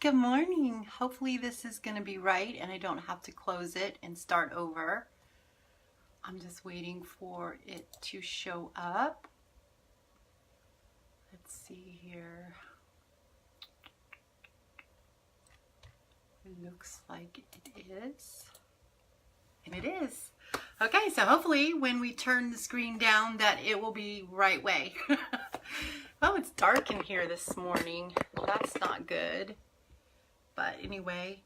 Good morning. Hopefully this is going to be right and I don't have to close it and start over. I'm just waiting for it to show up. Let's see here. It looks like it is. And it is. Okay, so hopefully when we turn the screen down that it will be right way. Oh, it's dark in here this morning. That's not good. But anyway,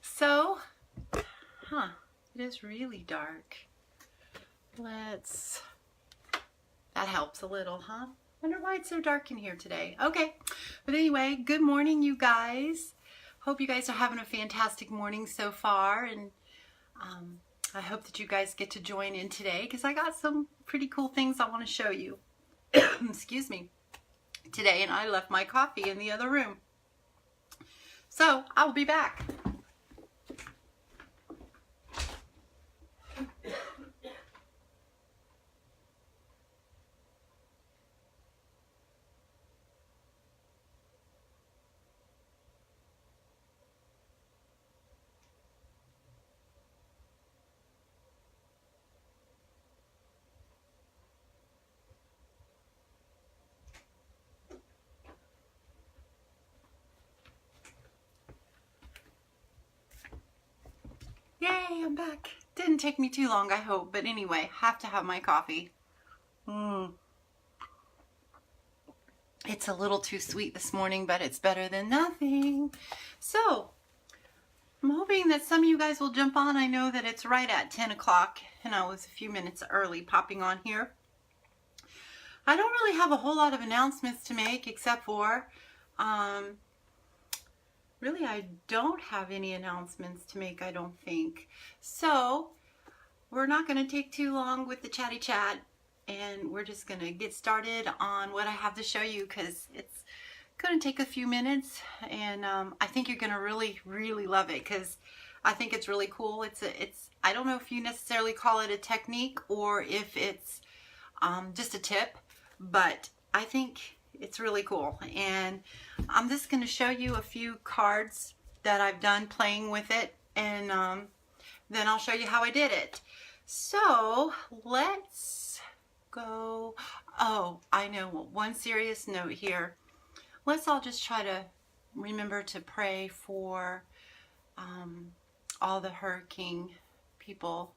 so, it is really dark. That helps a little, huh? Wonder why it's so dark in here today. Okay, but anyway, good morning, you guys. Hope you guys are having a fantastic morning so far, and I hope that you guys get to join in today because I got some pretty cool things I want to show you. Excuse me. Today, and I left my coffee in the other room. So, I will be back. Yay, I'm back. Didn't take me too long, I hope. But anyway, have to have my coffee. It's a little too sweet this morning, but it's better than nothing. So, I'm hoping that some of you guys will jump on. I know that it's right at 10 o'clock, and I was a few minutes early popping on here. I don't really have a whole lot of announcements to make, except for... really, I don't have any announcements to make, I don't think. So, we're not going to take too long with the chatty chat, and we're just going to get started on what I have to show you because it's going to take a few minutes, and I think you're going to really, really love it because I think it's really cool. I don't know if you necessarily call it a technique or if it's just a tip, but I think it's really cool, and I'm just going to show you a few cards that I've done playing with it, and then I'll show you how I did it. So let's go. Oh, I know, one serious note here. Let's all just try to remember to pray for all the hurricane people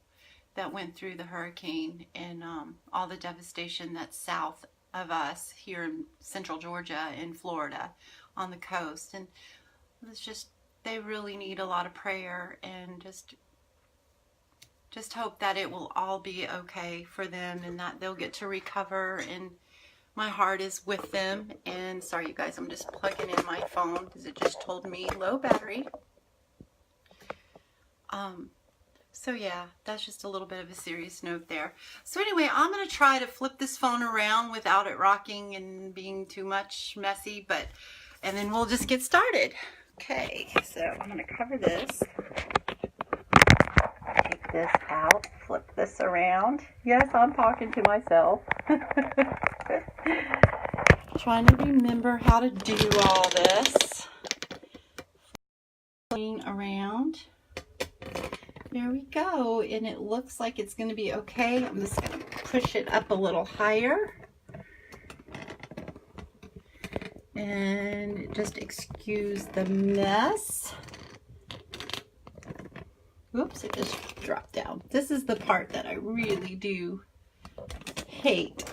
that went through the hurricane and all the devastation that's south of us here in central Georgia and Florida on the coast, and it's just they really need a lot of prayer, and just hope that it will all be okay for them and that they'll get to recover, and my heart is with them. And sorry you guys, I'm just plugging in my phone because it just told me low battery. So yeah, that's just a little bit of a serious note there. So anyway, I'm going to try to flip this phone around without it rocking and being too much messy, and then we'll just get started. Okay, so I'm going to cover this. Take this out, flip this around. Yes, I'm talking to myself. Trying to remember how to do all this. Flipping around. There we go, and it looks like it's going to be okay. I'm just going to push it up a little higher. And just excuse the mess. Oops, it just dropped down. This is the part that I really do hate.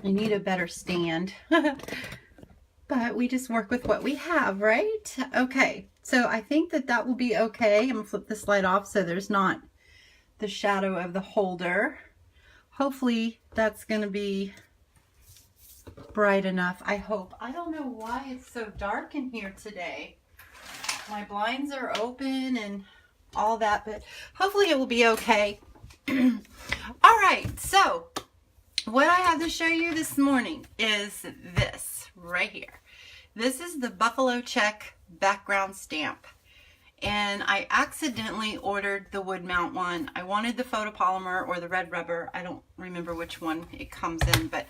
I need a better stand. But we just work with what we have, right? Okay. So I think that will be okay. I'm going to flip this light off so there's not the shadow of the holder. Hopefully that's going to be bright enough, I hope. I don't know why it's so dark in here today. My blinds are open and all that, but hopefully it will be okay. All right, so what I have to show you this morning is this right here. This is the Buffalo Check background stamp, and I accidentally ordered the wood mount one. I wanted the photopolymer or the red rubber. I don't remember which one it comes in, but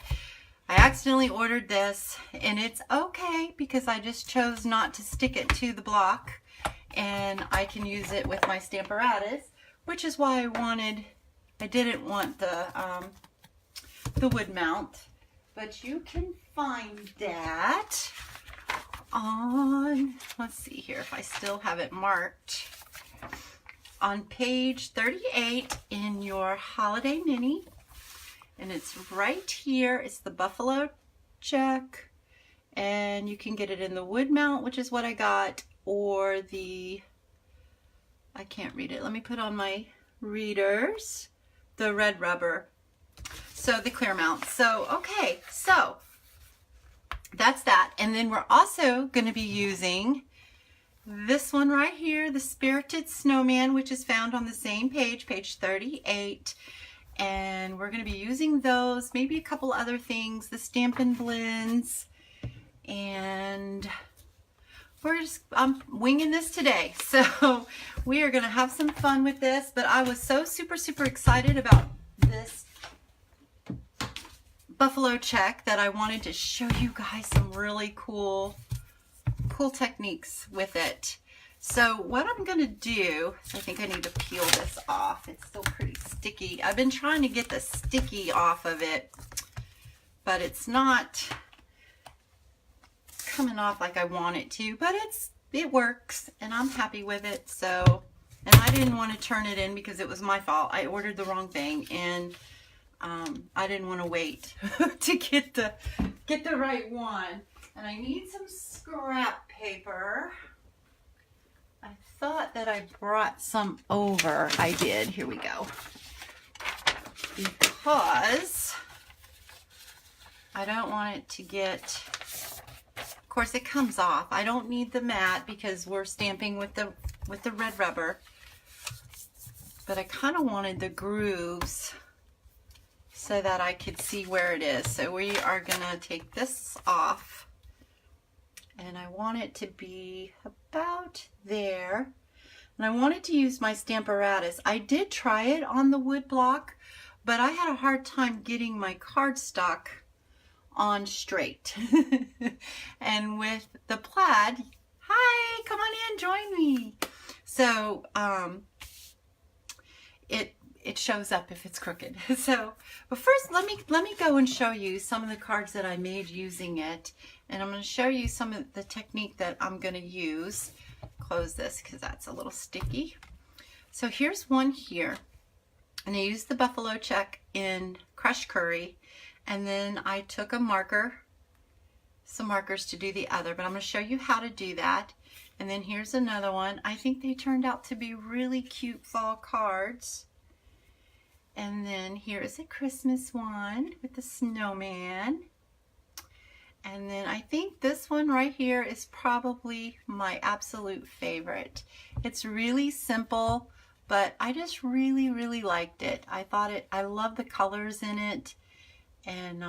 I accidentally ordered this, and it's okay because I just chose not to stick it to the block, and I can use it with my Stamparatus, which is why I didn't want the wood mount. But you can find that on, let's see here if I still have it marked, on page 38 in your holiday mini. And it's right here. It's the buffalo check, and you can get it in the wood mount, which is what I got, or the, I can't read it. Let me put on my readers, the red rubber. So the clear mount. So, okay, so that's that. And then we're also going to be using this one right here, the Spirited Snowman, which is found on the same page, page 38. And we're going to be using those, maybe a couple other things, the Stampin' Blends, and I'm winging this today. So we are going to have some fun with this, but I was so super excited about this buffalo check that I wanted to show you guys some really cool techniques with it. So what I'm going to do, I think I need to peel this off. It's still pretty sticky. I've been trying to get the sticky off of it, but it's not coming off like I want it to, but it works, and I'm happy with it. So, and I didn't want to turn it in because it was my fault. I ordered the wrong thing, and I didn't want to wait to get the right one. And I need some scrap paper. I thought that I brought some over. I did. Here we go. Because I don't want it to get, of course it comes off. I don't need the mat because we're stamping with the red rubber. But I kind of wanted the grooves so that I could see where it is. So we are going to take this off. And I want it to be about there. And I wanted to use my Stamparatus. I did try it on the wood block, but I had a hard time getting my cardstock on straight. And with the plaid, hi, come on in, join me. So it shows up if it's crooked. So, but first let me go and show you some of the cards that I made using it. And I'm going to show you some of the technique that I'm going to use. Close this because that's a little sticky. So here's one here. And I used the buffalo check in crushed curry. And then I took a marker, some markers to do the other. But I'm going to show you how to do that. And then here's another one. I think they turned out to be really cute fall cards. And then here is a Christmas one with the snowman. And then I think this one right here is probably my absolute favorite. It's really simple, but I just really liked it. I love the colors in it. And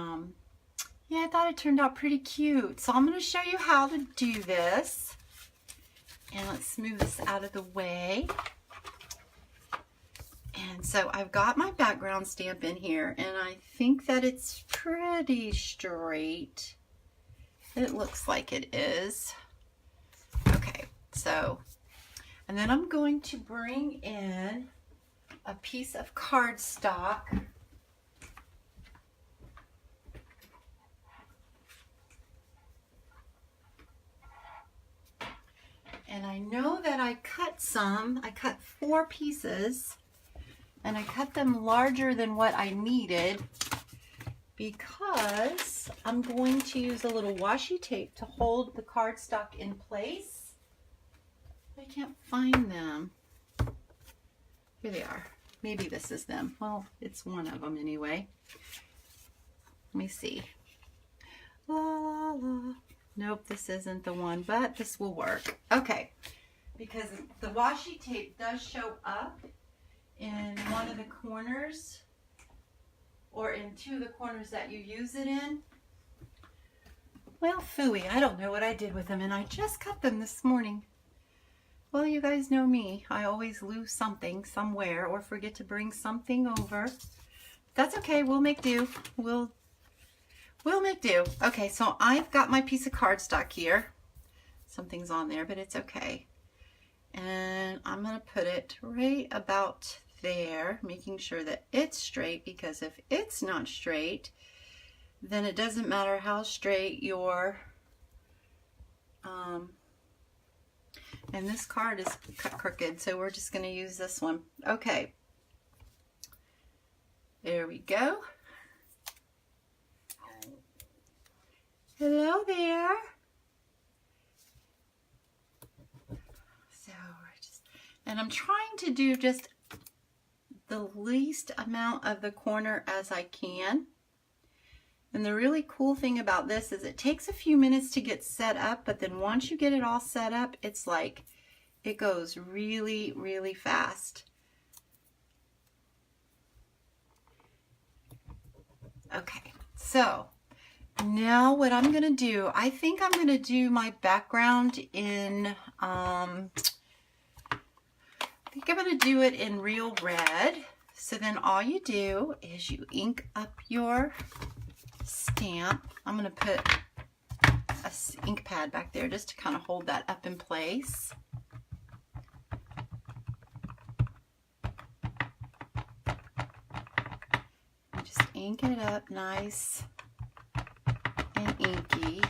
yeah, I thought it turned out pretty cute. So I'm going to show you how to do this. And let's move this out of the way. And so I've got my background stamp in here, and I think that it's pretty straight. It looks like it is. Okay, so, and then I'm going to bring in a piece of cardstock. And I know that I cut 4 pieces. And I cut them larger than what I needed because I'm going to use a little washi tape to hold the cardstock in place. I can't find them. Here they are. Maybe this is them. Well, it's one of them anyway. Let me see. La la la. Nope, this isn't the one, but this will work. Okay, because the washi tape does show up in one of the corners, or in 2 of the corners that you use it in. Well, phooey, I don't know what I did with them, and I just cut them this morning. Well, you guys know me. I always lose something somewhere or forget to bring something over. That's okay, we'll make do. We'll We'll make do. Okay, so I've got my piece of cardstock here. Something's on there, but it's okay. And I'm going to put it right about there, making sure that it's straight, because if it's not straight, then it doesn't matter how straight your and this card is cut crooked, so we're just going to use this one. Okay, there we go. Hello there. So we're just, and I'm trying to do just the least amount of the corner as I can. And the really cool thing about this is it takes a few minutes to get set up, but then once you get it all set up, it's like it goes really, really fast. Okay, so now what I'm going to do, I think I'm going to do my background in, I think I'm going to do it in real red. So then all you do is you ink up your stamp. I'm going to put a ink pad back there just to kind of hold that up in place. And just ink it up nice and inky.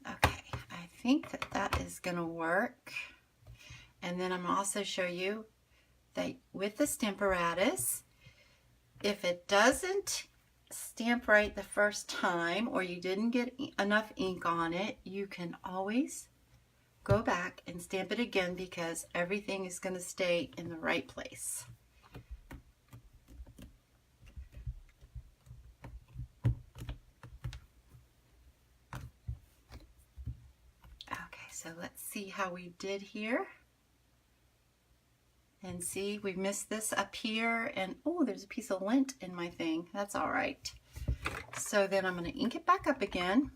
Okay, I think that that is going to work. And then I'm also show you that with the Stamparatus, if it doesn't stamp right the first time or you didn't get enough ink on it, you can always go back and stamp it again, because everything is going to stay in the right place. Okay, so let's see how we did here. And see, we missed this up here, and oh, there's a piece of lint in my thing. That's all right. So then I'm going to ink it back up again.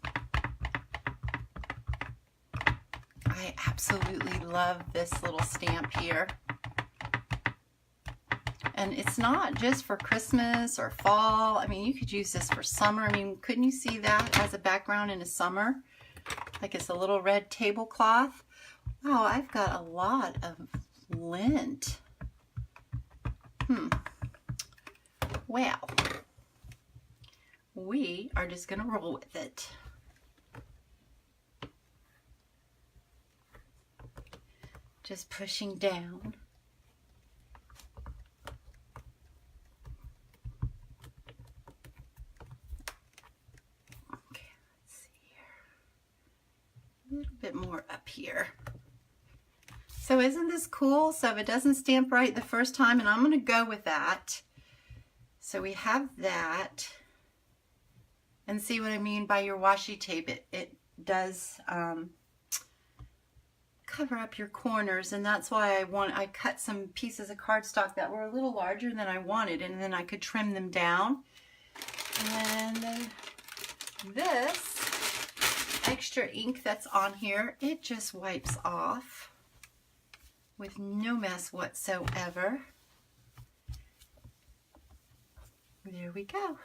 I absolutely love this little stamp here. And it's not just for Christmas or fall. I mean, you could use this for summer. I mean, couldn't you see that as a background in the summer? Like it's a little red tablecloth. Wow, I've got a lot of lint. Well, we are just going to roll with it. Just pushing down. Okay, let's see here. A little bit more up here. So isn't this cool? So if it doesn't stamp right the first time, and I'm going to go with that. So we have that. And see what I mean by your washi tape? It does cover up your corners, and that's why I cut some pieces of cardstock that were a little larger than I wanted, and then I could trim them down. And then this extra ink that's on here, it just wipes off with no mess whatsoever. There we go.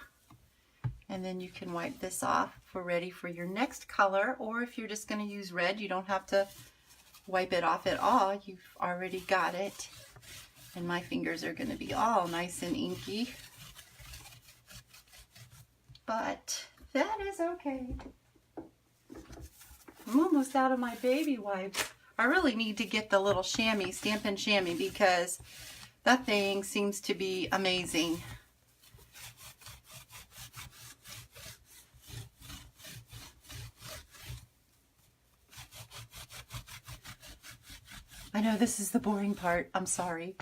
And then you can wipe this off for ready for your next color, or if you're just going to use red, you don't have to wipe it off at all. You've already got it. And my fingers are going to be all nice and inky. But that is okay. I'm almost out of my baby wipes. I really need to get the little chamois, Stampin' Chamois, because that thing seems to be amazing. I know this is the boring part. I'm sorry.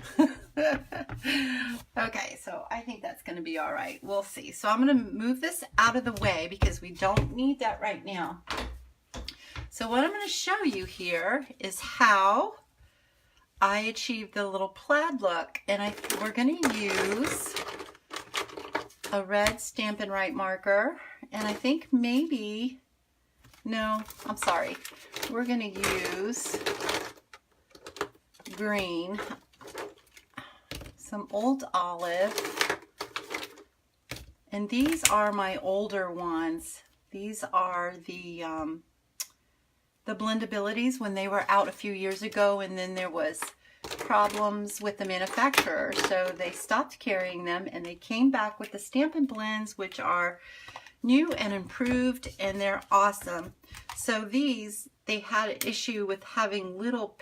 Okay, so I think that's going to be all right. We'll see. So I'm going to move this out of the way because we don't need that right now. So what I'm going to show you here is how I achieved the little plaid look. And we're going to use a red Stampin' Right marker. And I think maybe, no, I'm sorry. We're going to use green. some old olive. And these are my older ones. These are the blendabilities when they were out a few years ago, and then there was problems with the manufacturer, so they stopped carrying them, and they came back with the Stampin' Blends, which are new and improved, and they're awesome. So these, they had an issue with having little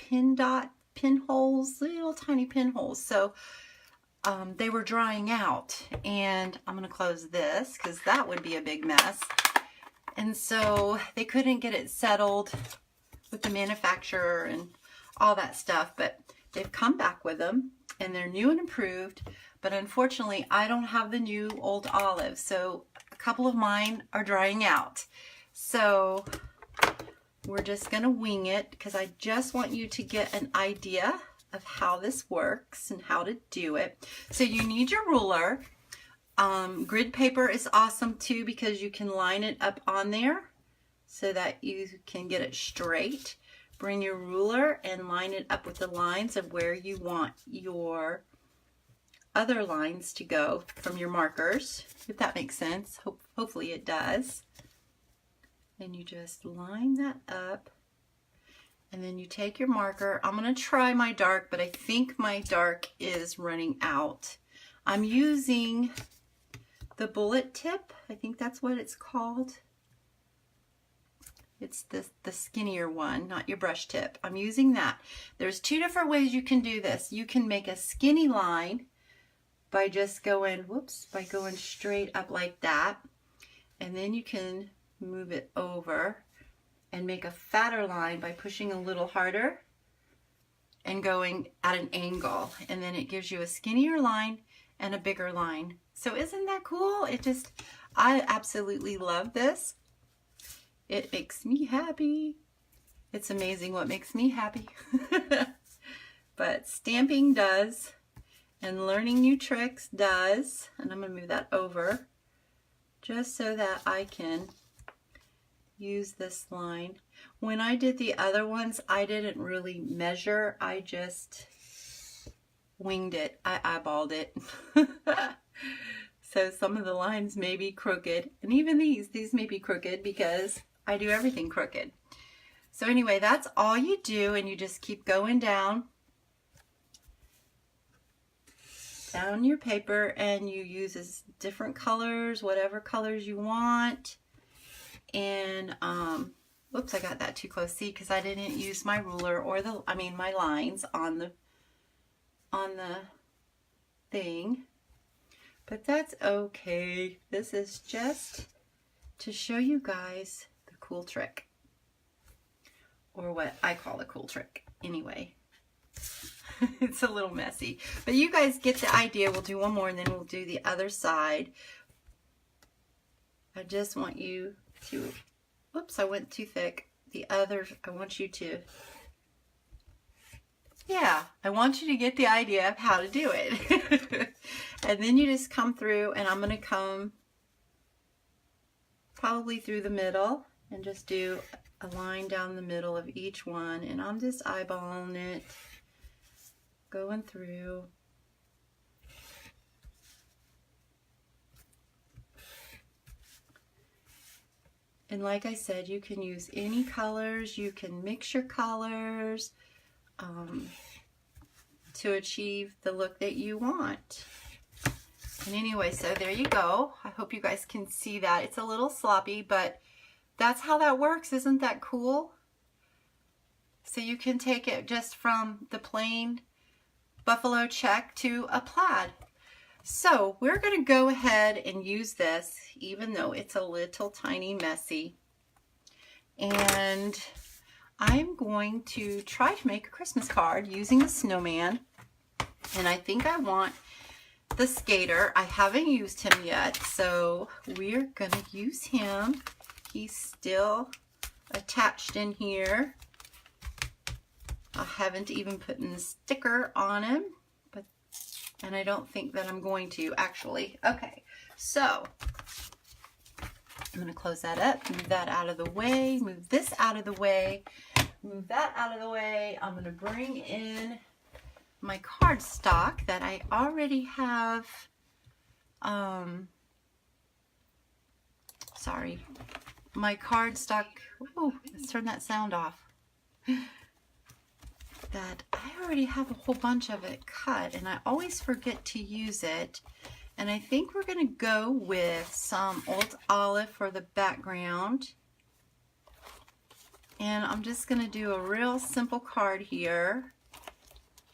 pinholes, little tiny pinholes. So they were drying out, and I'm going to close this because that would be a big mess. And so they couldn't get it settled with the manufacturer and all that stuff, but they've come back with them, and they're new and improved. But unfortunately, I don't have the new old olive, so a couple of mine are drying out. So we're just going to wing it because I just want you to get an idea of how this works and how to do it. So you need your ruler. Grid paper is awesome too because you can line it up on there so that you can get it straight. Bring your ruler and line it up with the lines of where you want your other lines to go from your markers, if that makes sense. Hopefully it does. And you just line that up, and then you take your marker. I'm going to try my dark, but I think my dark is running out. I'm using the bullet tip. I think that's what it's called. It's the skinnier one, not your brush tip. I'm using that. There's two different ways you can do this. You can make a skinny line by just going, by going straight up like that. And then you can move it over and make a fatter line by pushing a little harder and going at an angle. And then it gives you a skinnier line and a bigger line. So isn't that cool? I absolutely love this. It makes me happy. It's amazing what makes me happy. But stamping does, and learning new tricks does. And I'm going to move that over just so that I can use this line. When I did the other ones, I didn't really measure. I just winged it. I eyeballed it. So some of the lines may be crooked, and even these may be crooked because I do everything crooked. So anyway, that's all you do, and you just keep going down your paper, and you use different colors, whatever colors you want. And whoops, I got that too close. See, because I didn't use my ruler or my lines on the thing. But that's okay. This is just to show you guys the cool trick, or what I call a cool trick anyway. It's a little messy, but you guys get the idea. We'll do one more, and then we'll do the other side. I just want you to, whoops, I went too thick. I want you to, I want you to get the idea of how to do it. And then you just come through, and I'm going to come probably through the middle and just do a line down the middle of each one. And I'm just eyeballing it, going through. And like I said, you can use any colors, you can mix your colors to achieve the look that you want. And anyway, so there you go. I hope you guys can see that. It's a little sloppy, but that's how that works. Isn't that cool? So you can take it just from the plain buffalo check to a plaid. So we're going to go ahead and use this, even though it's a little tiny messy. And I'm going to try to make a Christmas card using a snowman. And I think I want the skater. I haven't used him yet, so we're going to use him. He's still attached in here. I haven't even put a sticker on him. And I don't think that I'm going to, actually. Okay, so I'm going to close that up, move that out of the way, move this out of the way, move that out of the way. I'm going to bring in my cardstock that I already have, sorry, my cardstock, oh, let's turn that sound off, that I already have a whole bunch of it cut, and I always forget to use it. And I think we're going to go with some Old Olive for the background. And I'm just going to do a real simple card here.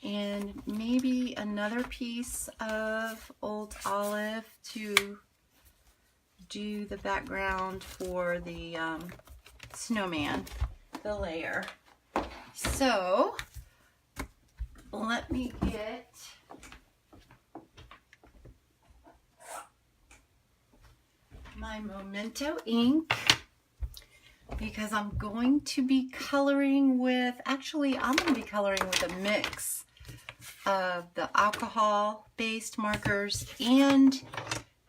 And maybe another piece of Old Olive to do the background for the snowman, the layer. So let me get my Memento ink, because I'm going to be coloring with, actually I'm going to be coloring with a mix of the alcohol based markers and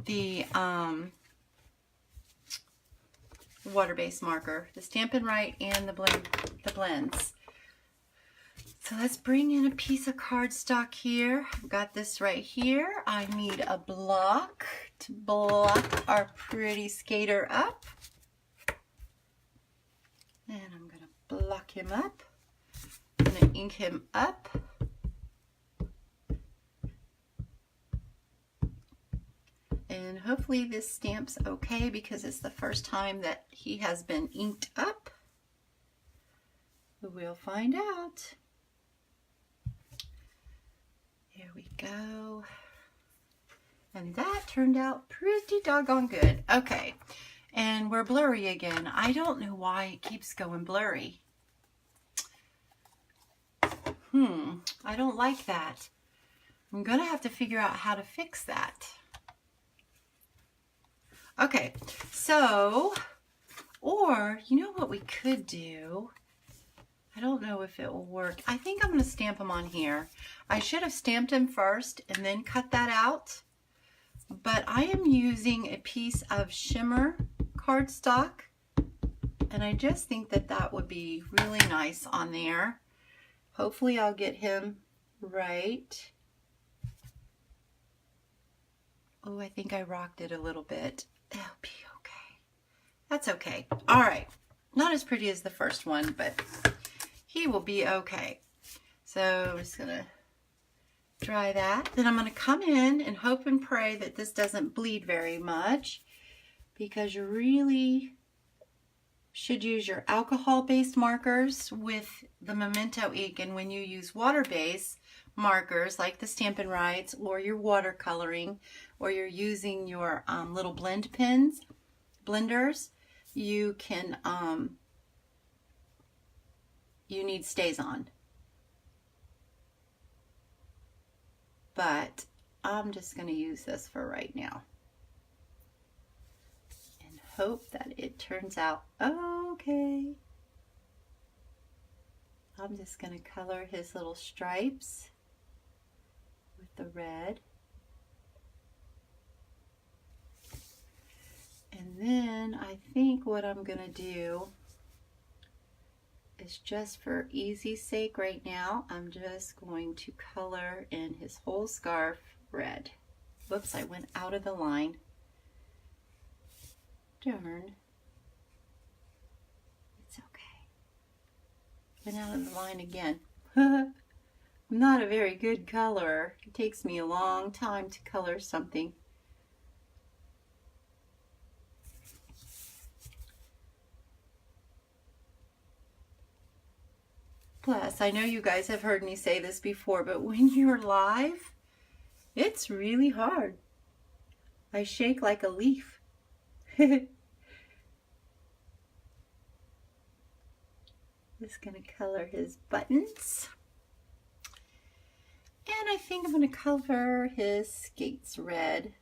the water based marker, the Stampin' Write and the blends. So let's bring in a piece of cardstock here. I've got this right here. I need a block to block our pretty skater up. And I'm going to block him up. I'm going to ink him up. And hopefully this stamp's okay, because it's the first time that he has been inked up. We'll find out. There we go. And that turned out pretty doggone good. Okay, and we're blurry again. I don't know why it keeps going blurry. I don't like that. I'm gonna have to figure out how to fix that. Okay, so, or you know what we could do? I don't know if it will work. I think I'm going to stamp them on here. I should have stamped them first and then cut that out. But I am using a piece of shimmer cardstock. And I just think that that would be really nice on there. Hopefully I'll get him right. Oh, I think I rocked it a little bit. That'll be okay. That's okay. All right. Not as pretty as the first one, but he will be okay. So I'm just going to dry that. Then I'm going to come in and hope and pray that this doesn't bleed very much, because you really should use your alcohol-based markers with the Memento ink. And when you use water-based markers like the Stampin' Writes or your watercoloring, or you're using your little blend pens, blenders, you can you need stays on. But I'm just going to use this for right now and hope that it turns out okay. I'm just going to color his little stripes with the red. And then I think what I'm going to do is, just for easy's sake right now, I'm just going to color in his whole scarf red. Whoops, I went out of the line. Darn. It's okay. Went out of the line again. I'm not a very good colorer. It takes me a long time to color something. Plus, I know you guys have heard me say this before, but when you're live, it's really hard. I shake like a leaf. Just going to color his buttons. And I think I'm going to color his skates red.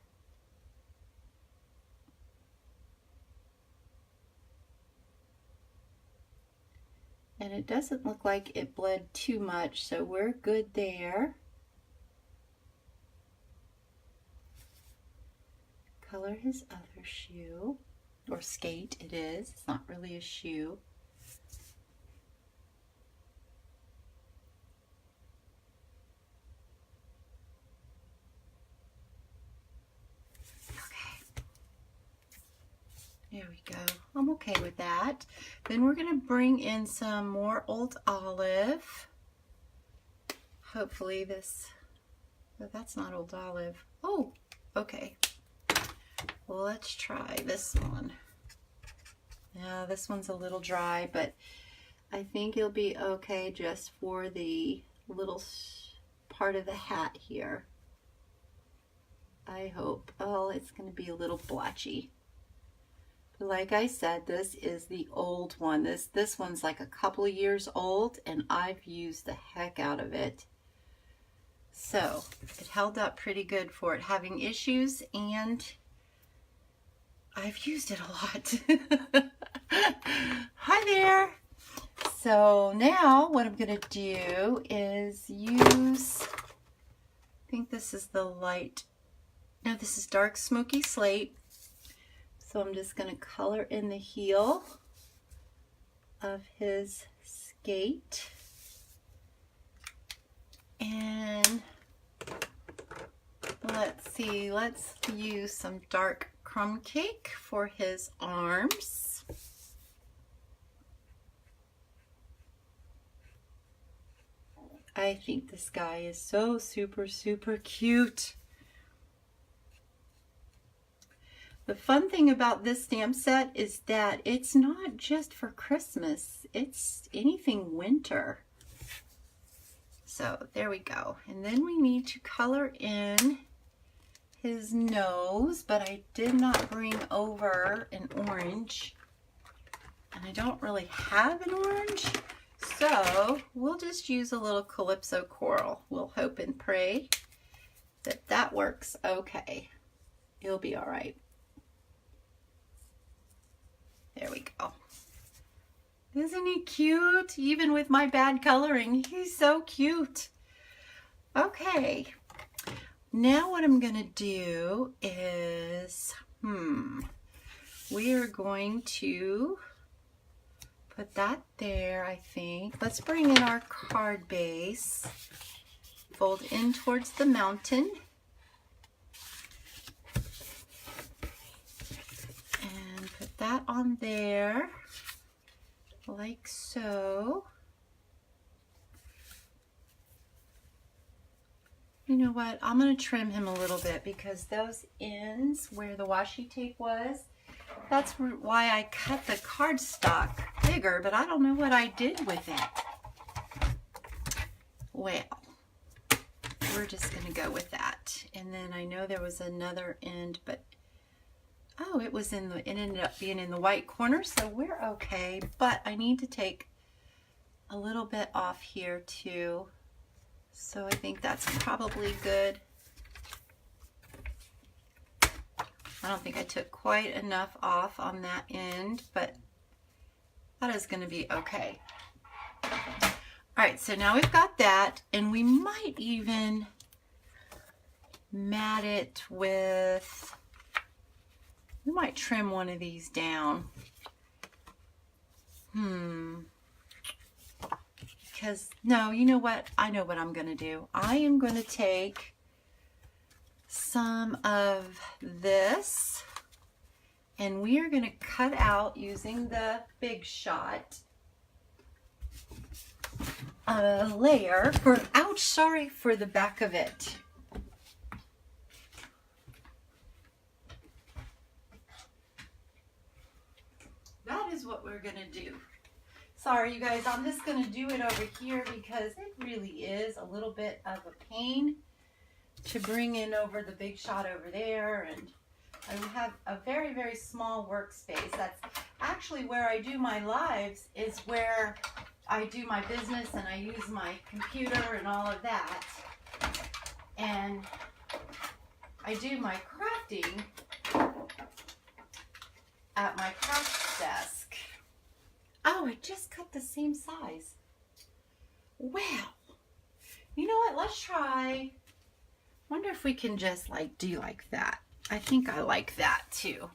And it doesn't look like it bled too much, so we're good there. Color his other shoe, or skate it is. It's not really a shoe. There we go. I'm okay with that. Then we're going to bring in some more Old Olive. Hopefully this, oh, that's not Old Olive. Oh, okay. Well, let's try this one. Yeah, this one's a little dry, but I think it'll be okay just for the little part of the hat here. I hope. Oh, it's going to be a little blotchy. But like I said, this is the old one. This one's like a couple of years old, and I've used the heck out of it. So it held up pretty good for it having issues, and I've used it a lot. Hi there. So now what I'm going to do is use, I think this is the light, no, this is dark smoky slate. So I'm just going to color in the heel of his skate. And let's see, let's use some dark crumb cake for his arms. I think this guy is so super cute. The fun thing about this stamp set is that it's not just for Christmas, it's anything winter. So there we go. And then we need to color in his nose, but I did not bring over an orange. And I don't really have an orange, so we'll just use a little Calypso Coral. We'll hope and pray that that works okay. It'll be all right. There we go. Isn't he cute? Even with my bad coloring, he's so cute. Okay, now what I'm gonna do is, we are going to put that there, I think. Let's bring in our card base. Fold in towards the mountain. And put that on there, like so. You know what? I'm going to trim him a little bit because those ends where the washi tape was, that's why I cut the cardstock bigger, but I don't know what I did with it. Well, we're just going to go with that. And then I know there was another end, but oh, it ended up being in the white corner, so we're okay. But I need to take a little bit off here too. So I think that's probably good. I don't think I took quite enough off on that end, but that is going to be okay. All right, so now we've got that, and we might even mat it with, we might trim one of these down. Because, no, you know what? I know what I'm going to do. I am going to take some of this, and we are going to cut out using the Big Shot a layer for, ouch, sorry, for the back of it. That is what we're going to do. Sorry, you guys, I'm just going to do it over here because it really is a little bit of a pain to bring in over the Big Shot over there. And I have a very small workspace. That's actually where I do my lives, is where I do my business and I use my computer and all of that. And I do my crafting at my craft desk. Oh, it just cut the same size. Well, you know what? Let's try. Wonder if we can just like do like that. I think I like that too.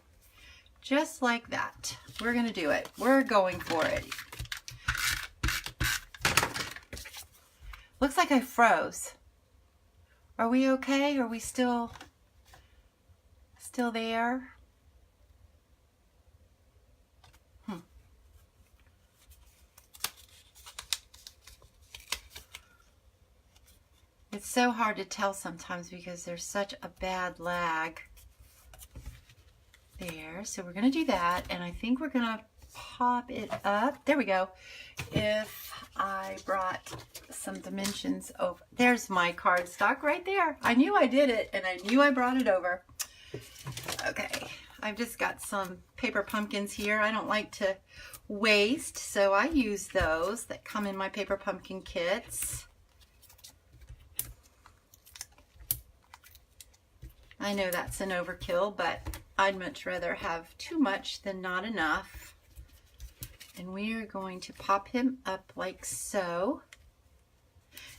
Just like that. We're going to do it. We're going for it. Looks like I froze. Are we okay? Are we still there? It's so hard to tell sometimes because there's such a bad lag there. So we're going to do that, and I think we're going to pop it up. There we go. If I brought some dimensions over, there's my cardstock right there. I knew I did it, and I knew I brought it over. Okay, I've just got some paper pumpkins here. I don't like to waste, so I use those that come in my paper pumpkin kits. I know that's an overkill, but I'd much rather have too much than not enough. And we are going to pop him up like so.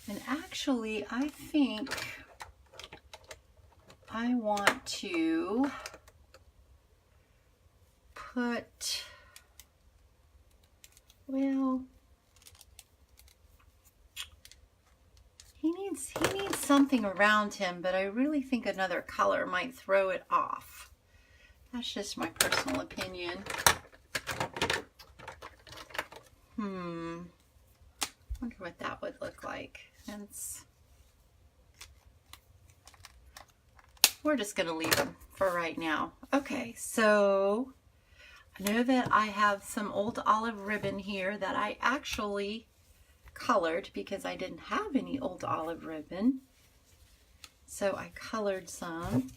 And actually, I think I want to put, well, he needs something around him, but I really think another color might throw it off. That's just my personal opinion. Wonder what that would look like. We're just going to leave them for right now. Okay, so I know that I have some old olive ribbon here that I actually colored because I didn't have any old olive ribbon. So I colored some.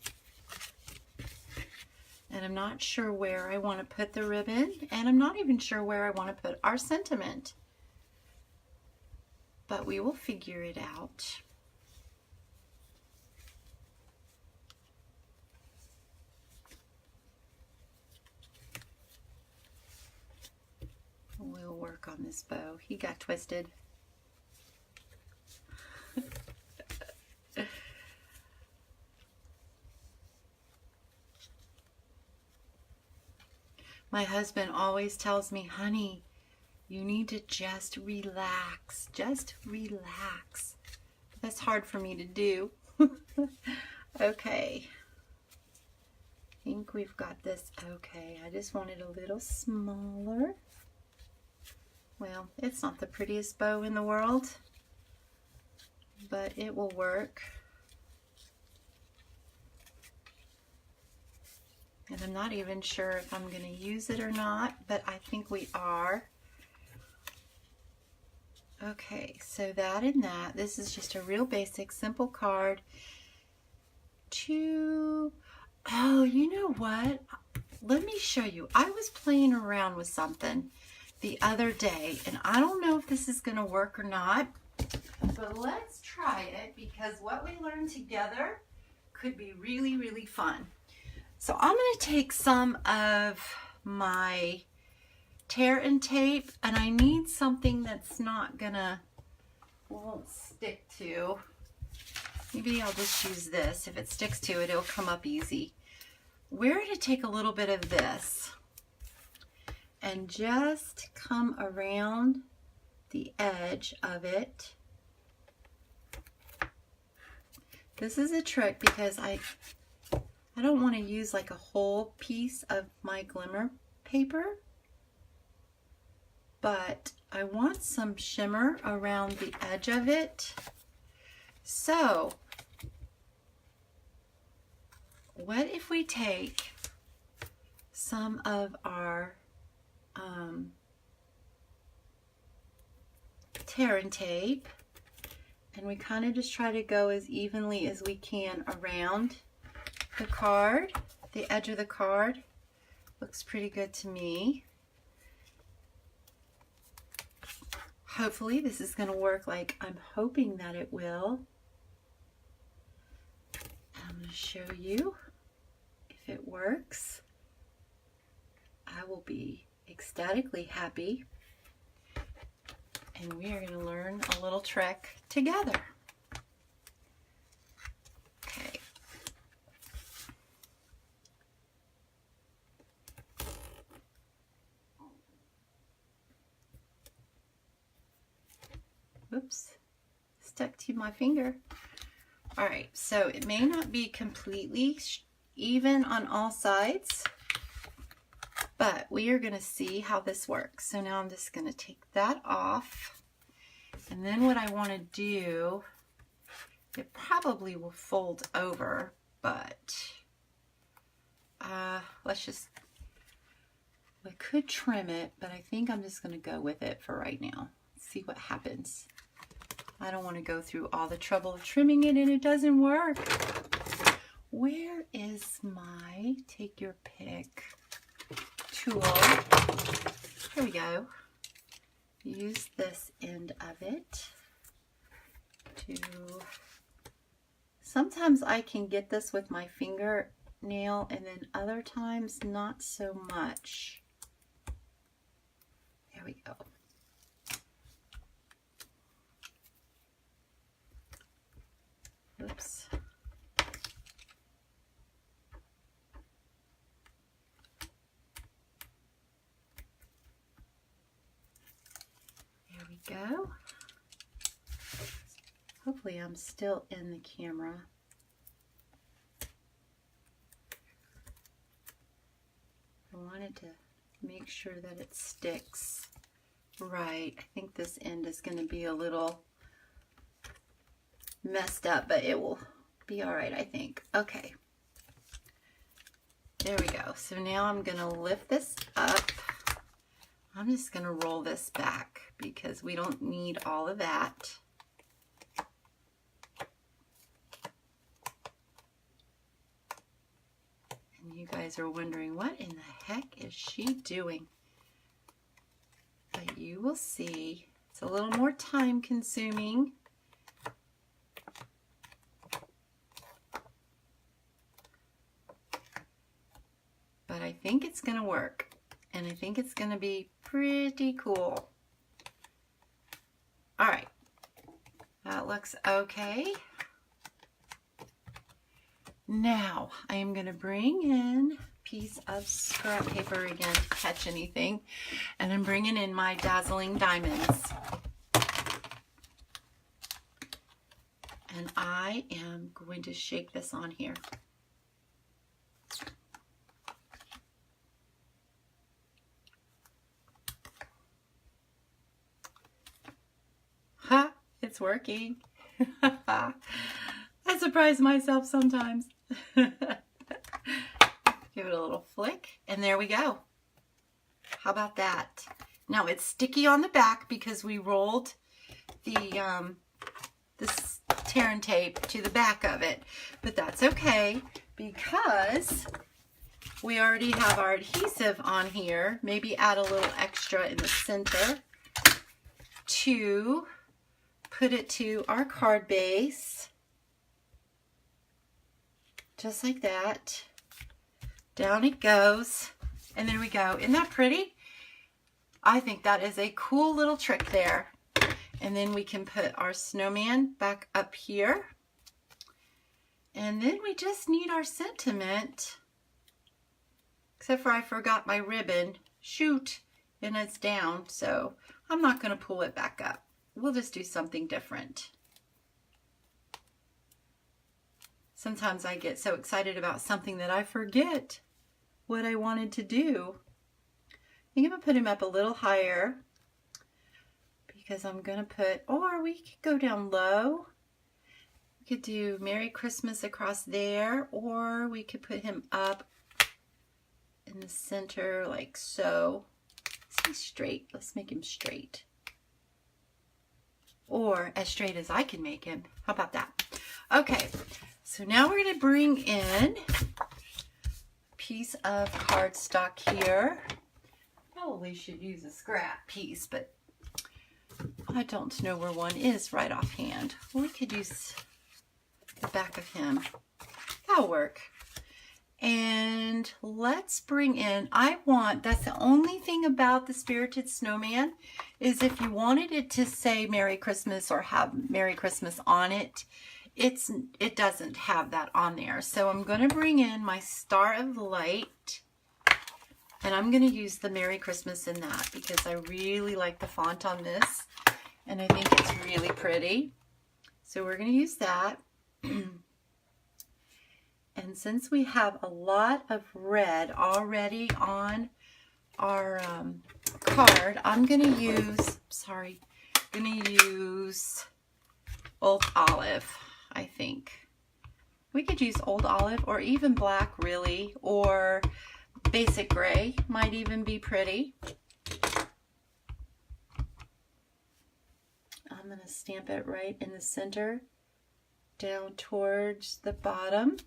And I'm not sure where I want to put the ribbon, and I'm not even sure where I want to put our sentiment. But we will figure it out. We'll work on this bow. He got twisted. My husband always tells me, honey, you need to just relax. Just relax. That's hard for me to do. Okay. I think we've got this okay. I just want it a little smaller. Well, it's not the prettiest bow in the world, but it will work. And I'm not even sure if I'm going to use it or not, but I think we are. Okay, so that and that. This is just a real basic, simple card. Oh, you know what? Let me show you. I was playing around with something the other day, and I don't know if this is going to work or not, but let's try it because what we learned together could be really, really fun. So I'm going to take some of my tear and tape, and I need something that's not won't stick to. Maybe I'll just use this. If it sticks to it, it'll come up easy. We're going to take a little bit of this and just come around the edge of it. This is a trick because I don't want to use like a whole piece of my glimmer paper, but I want some shimmer around the edge of it. So what if we take some of our tear and tape, and we kind of just try to go as evenly as we can around the card, the edge of the card. Looks pretty good to me. Hopefully this is going to work like I'm hoping that it will. I'm going to show you if it works. I will be ecstatically happy. And we are going to learn a little trick together. Okay. Oops, stuck to my finger. All right, so it may not be completely even on all sides, but we are going to see how this works. So now I'm just going to take that off. And then what I want to do It probably will fold over, but let's just, I could trim it, but I think I'm just going to go with it for right now. See what happens. I don't want to go through all the trouble of trimming it and it doesn't work. Where is my take your pick tool? Here we go. Use this end of it to, sometimes I can get this with my fingernail and then other times not so much. There we go. Oops. There we go. Hopefully I'm still in the camera. I wanted to make sure that it sticks right. I think this end is going to be a little messed up, but it will be all right, I think. Okay. There we go. So now I'm going to lift this up. I'm just going to roll this back because we don't need all of that. And you guys are wondering, what in the heck is she doing? But you will see. It's a little more time consuming. But I think it's going to work. And I think it's going to be pretty cool. All right. That looks okay. Now I am going to bring in a piece of scrap paper again to catch anything. And I'm bringing in my Dazzling Diamonds. And I am going to shake this on here. Ha! It's working. I surprise myself sometimes. Give it a little flick, and there we go. How about that? Now it's sticky on the back because we rolled the this tear and tape to the back of it, but that's okay because we already have our adhesive on here. Maybe add a little extra in the center to put it to our card base. Just like that. Down it goes. And there we go. Isn't that pretty? I think that is a cool little trick there. And then we can put our snowman back up here. And then we just need our sentiment. Except for I forgot my ribbon. Shoot. And it's down. So I'm not going to pull it back up. We'll just do something different. Sometimes I get so excited about something that I forget what I wanted to do. I think I'm going to put him up a little higher because I'm going to put, or we could go down low. We could do Merry Christmas across there, or we could put him up in the center like so. Let's be straight. Let's make him straight. Or as straight as I can make him. How about that? Okay. So now we're going to bring in a piece of cardstock here. Probably should use a scrap piece, but I don't know where one is right offhand. We could use the back of him. That'll work. And let's bring in, that's the only thing about the Spirited Snowman, is if you wanted it to say Merry Christmas or have Merry Christmas on it, it doesn't have that on there. So I'm going to bring in my Star of Light, and I'm going to use the Merry Christmas in that because I really like the font on this, and I think it's really pretty. So we're going to use that. And since we have a lot of red already on our card, I'm going to use, Old Olive. I think. We could use old olive or even black, really, or basic gray might even be pretty. I'm going to stamp it right in the center, down towards the bottom.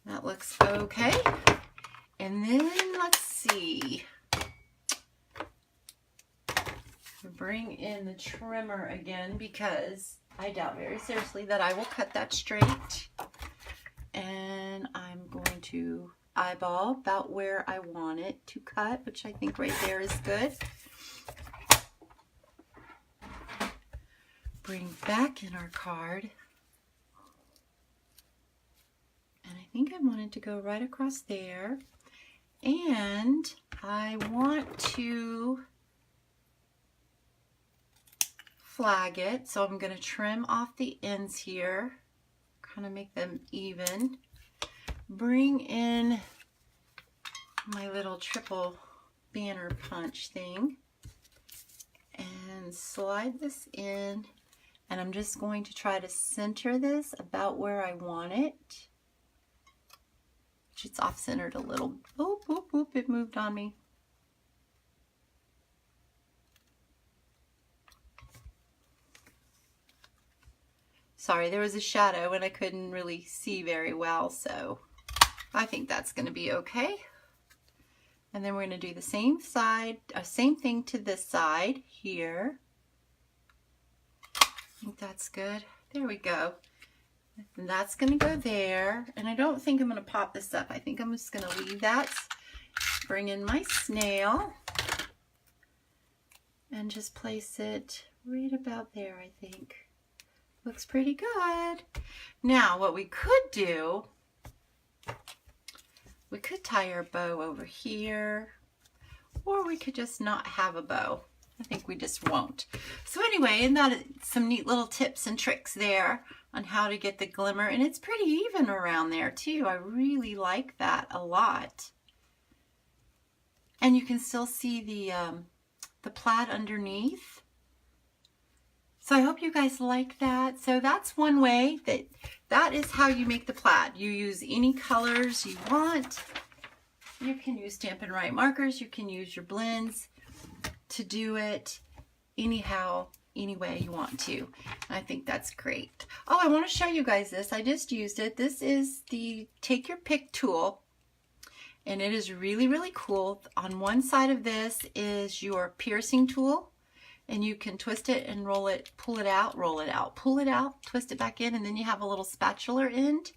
That looks okay. And then let's see. Bring in the trimmer again because I doubt very seriously that I will cut that straight. And I'm going to eyeball about where I want it to cut, which I think right there is good. Bring back in our card. And I think I want it to go right across there. And I want to flag it, so I'm going to trim off the ends here, kind of make them even. Bring in my little triple banner punch thing and slide this in, and I'm just going to try to center this about where I want it. It's off-centered a little. Oop, oop, oop, it moved on me. Sorry, there was a shadow and I couldn't really see very well, so I think that's going to be okay. And then we're going to do the same side, same thing to this side here. I think that's good. There we go. And that's going to go there. And I don't think I'm going to pop this up. I think I'm just going to leave that. Bring in my snail and just place it right about there, I think. Looks pretty good. Now, what we could do, we could tie our bow over here, or we could just not have a bow. I think we just won't. So anyway, and that is some neat little tips and tricks there on how to get the glimmer, and it's pretty even around there too. I really like that a lot. And you can still see the plaid underneath. So I hope you guys like that. So that's one way that is how you make the plaid. You use any colors you want. You can use Stampin' Write markers. You can use your blends to do it anyhow, any way you want to. I think that's great. Oh, I want to show you guys this. I just used it. This is the Take Your Pick tool. And it is really, really cool. On one side of this is your piercing tool. And you can twist it and roll it, pull it out, roll it out, pull it out, twist it back in, and then you have a little spatula end.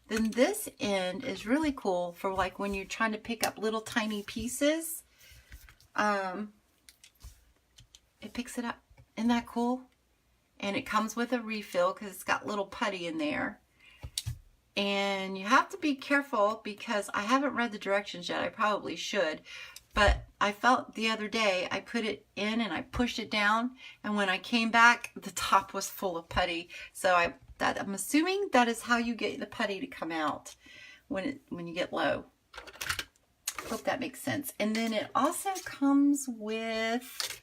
Then this end is really cool for like when you're trying to pick up little tiny pieces. It picks it up. Isn't that cool? And it comes with a refill because it's got little putty in there. And you have to be careful because I haven't read the directions yet. I probably should. But I felt the other day, I put it in and I pushed it down, and when I came back, the top was full of putty. So I'm assuming that is how you get the putty to come out when you get low. Hope that makes sense. And then it also comes with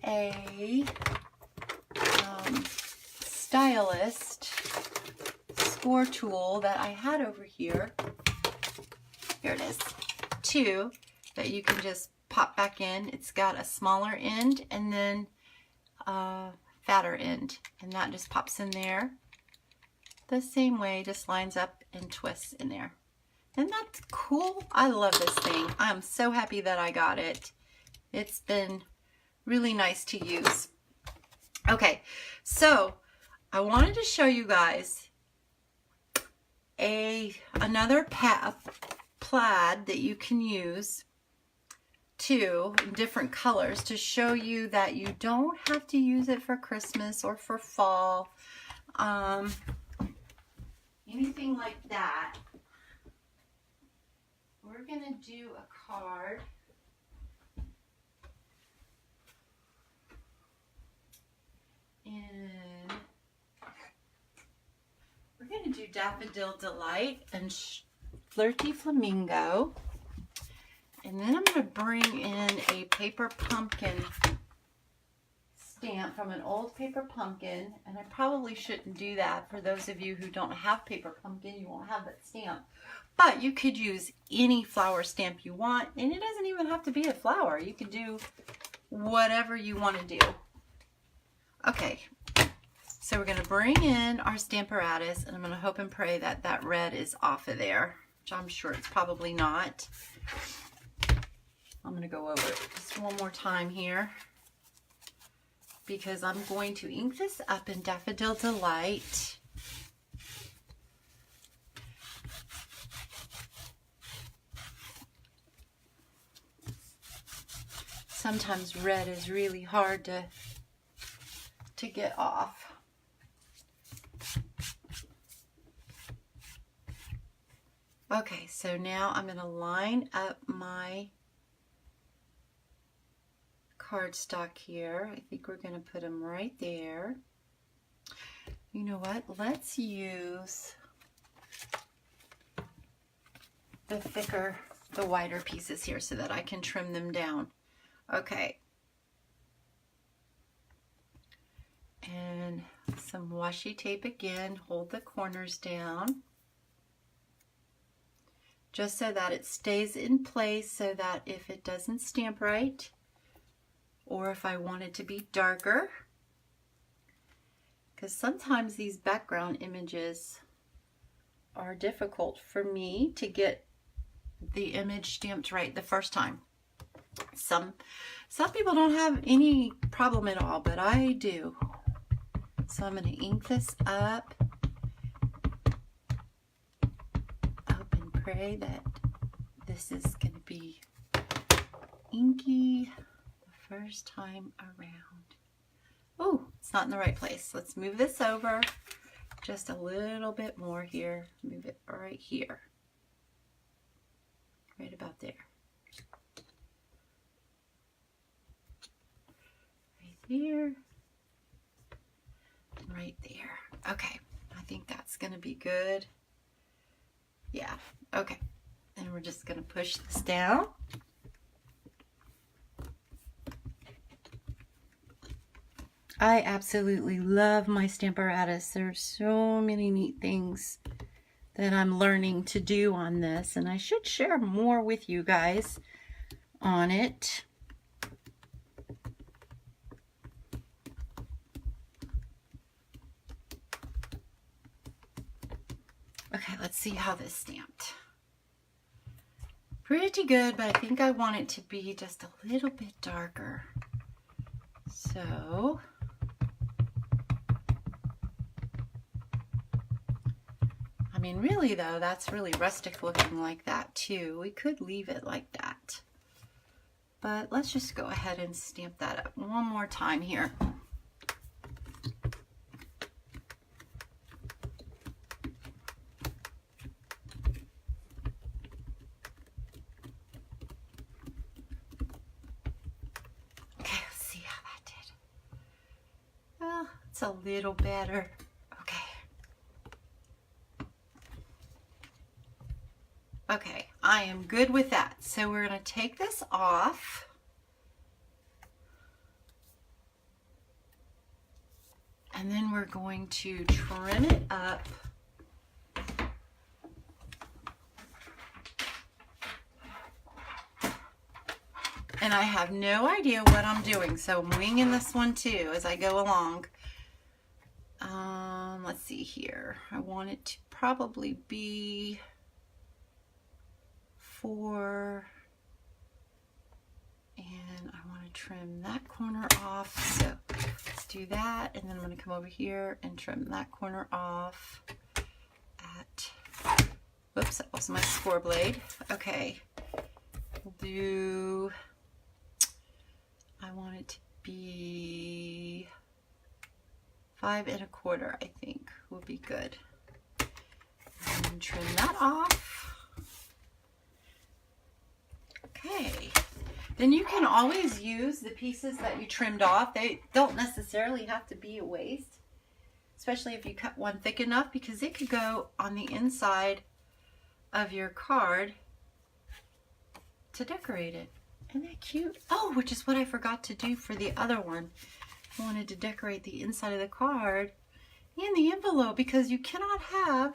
a stylist score tool that I had over here. Here it is, too. That you can just pop back in. It's got a smaller end and then a fatter end, and that just pops in there the same way, just lines up and twists in there. Isn't that cool? I love this thing. I'm so happy that I got it. It's been really nice to use. Okay, so I wanted to show you guys another plaid that you can use too, in different colors, to show you that you don't have to use it for Christmas or for fall, anything like that. We're gonna do a card. And we're gonna do Daffodil Delight and Flirty Flamingo. And then I'm going to bring in a paper pumpkin stamp from an old paper pumpkin, and I probably shouldn't do that. For those of you who don't have paper pumpkin, you won't have that stamp. But you could use any flower stamp you want, and it doesn't even have to be a flower. You could do whatever you want to do. Okay, so we're going to bring in our Stamparatus, and I'm going to hope and pray that that red is off of there, which I'm sure it's probably not. I'm going to go over it just one more time here, because I'm going to ink this up in Daffodil Delight. Sometimes red is really hard to get off. Okay, so now I'm going to line up my cardstock here. I think we're going to put them right there. You know what? Let's use the thicker, the wider pieces here so that I can trim them down. Okay. And some washi tape again. Hold the corners down, just so that it stays in place, so that if it doesn't stamp right, or if I want it to be darker, because sometimes these background images are difficult for me to get the image stamped right the first time. Some people don't have any problem at all, but I do. So I'm going to ink this up. Hope and pray that this is going to be inky first time around. Oh, it's not in the right place. Let's move this over just a little bit more here. Move it right here. Right about there. Right here. Right there. Okay, I think that's going to be good. Yeah, okay. And we're just going to push this down. I absolutely love my Stamparatus. There's so many neat things that I'm learning to do on this, and I should share more with you guys on it. Okay, let's see how this stamped. Pretty good, but I think I want it to be just a little bit darker. So I mean, really though, that's really rustic looking like that too. We could leave it like that. But let's just go ahead and stamp that up one more time here. Okay, let's see how that did. Well, it's a little better. Okay, I am good with that. So we're going to take this off. And then we're going to trim it up. And I have no idea what I'm doing, so I'm winging this one too as I go along. Let's see here. I want it to probably be 4, and I want to trim that corner off, so let's do that, and then I'm going to come over here and trim that corner off at, whoops, that was my score blade. Okay, we'll do, I want it to be 5 1/4, I think will be good, and trim that off. Okay, then you can always use the pieces that you trimmed off. They don't necessarily have to be a waste, especially if you cut one thick enough, because it could go on the inside of your card to decorate it. Isn't that cute? Oh, which is what I forgot to do for the other one. wanted to decorate the inside of the card and the envelope, because you cannot have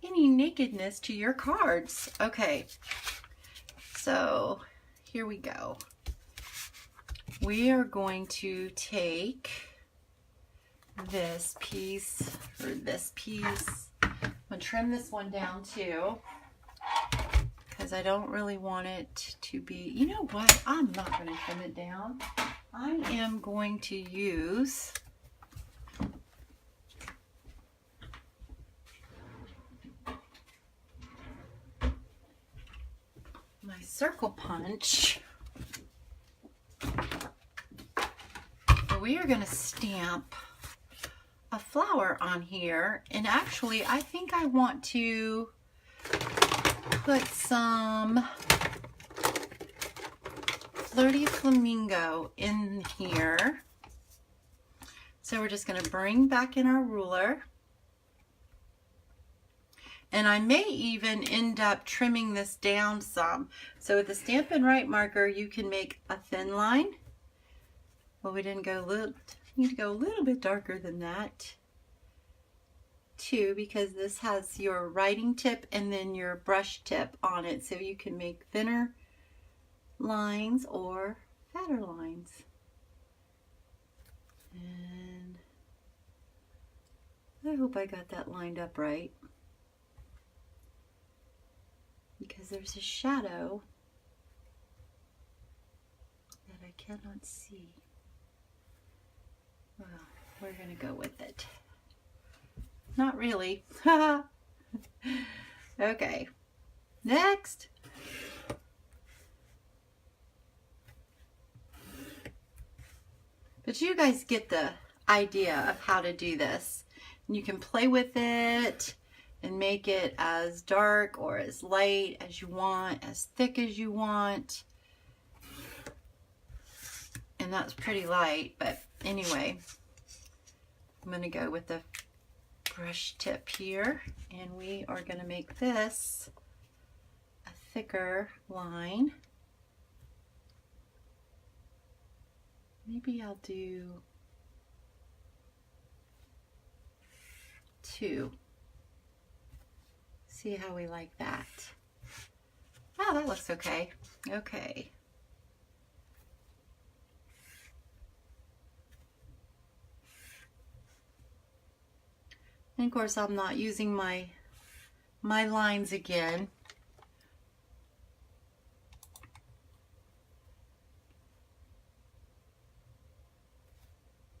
any nakedness to your cards. Okay, so here we go. We are going to take this piece, or this piece. I'm going to trim this one down too, because I don't really want it to be, you know what, I'm not going to trim it down. I am going to use my circle punch. We are going to stamp a flower on here, and actually I think I want to put some Flirty Flamingo in here. So we're just going to bring back in our ruler, and I may even end up trimming this down some. So with the Stampin' Write marker you can make a thin line. Well, we didn't go need to go a little bit darker than that too, because this has your writing tip and then your brush tip on it, so you can make thinner lines or fatter lines. And I hope I got that lined up right, because there's a shadow that I cannot see. Well, we're going to go with it. Not really. Okay. Next. But you guys get the idea of how to do this. And you can play with it and make it as dark or as light as you want, as thick as you want. And that's pretty light, but anyway, I'm going to go with the brush tip here, and we are going to make this a thicker line. Maybe I'll do 2. See how we like that. Oh, that looks okay. Okay. And of course, I'm not using my lines again.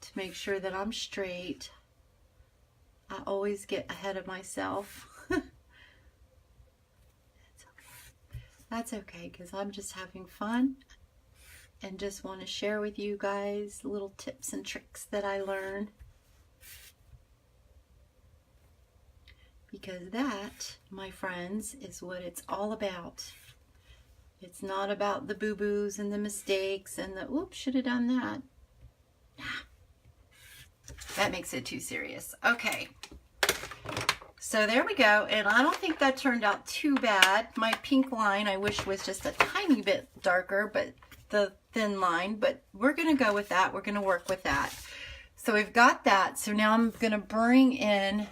To make sure that I'm straight. I always get ahead of myself. That's okay, because I'm just having fun and just want to share with you guys little tips and tricks that I learned. Because that, my friends, is what it's all about. It's not about the boo-boos and the mistakes and the, oops, should have done that. That makes it too serious. Okay. So there we go. And I don't think that turned out too bad. My pink line, I wish was just a tiny bit darker, but the thin line, but we're going to go with that. We're going to work with that. So we've got that. So now I'm going to bring in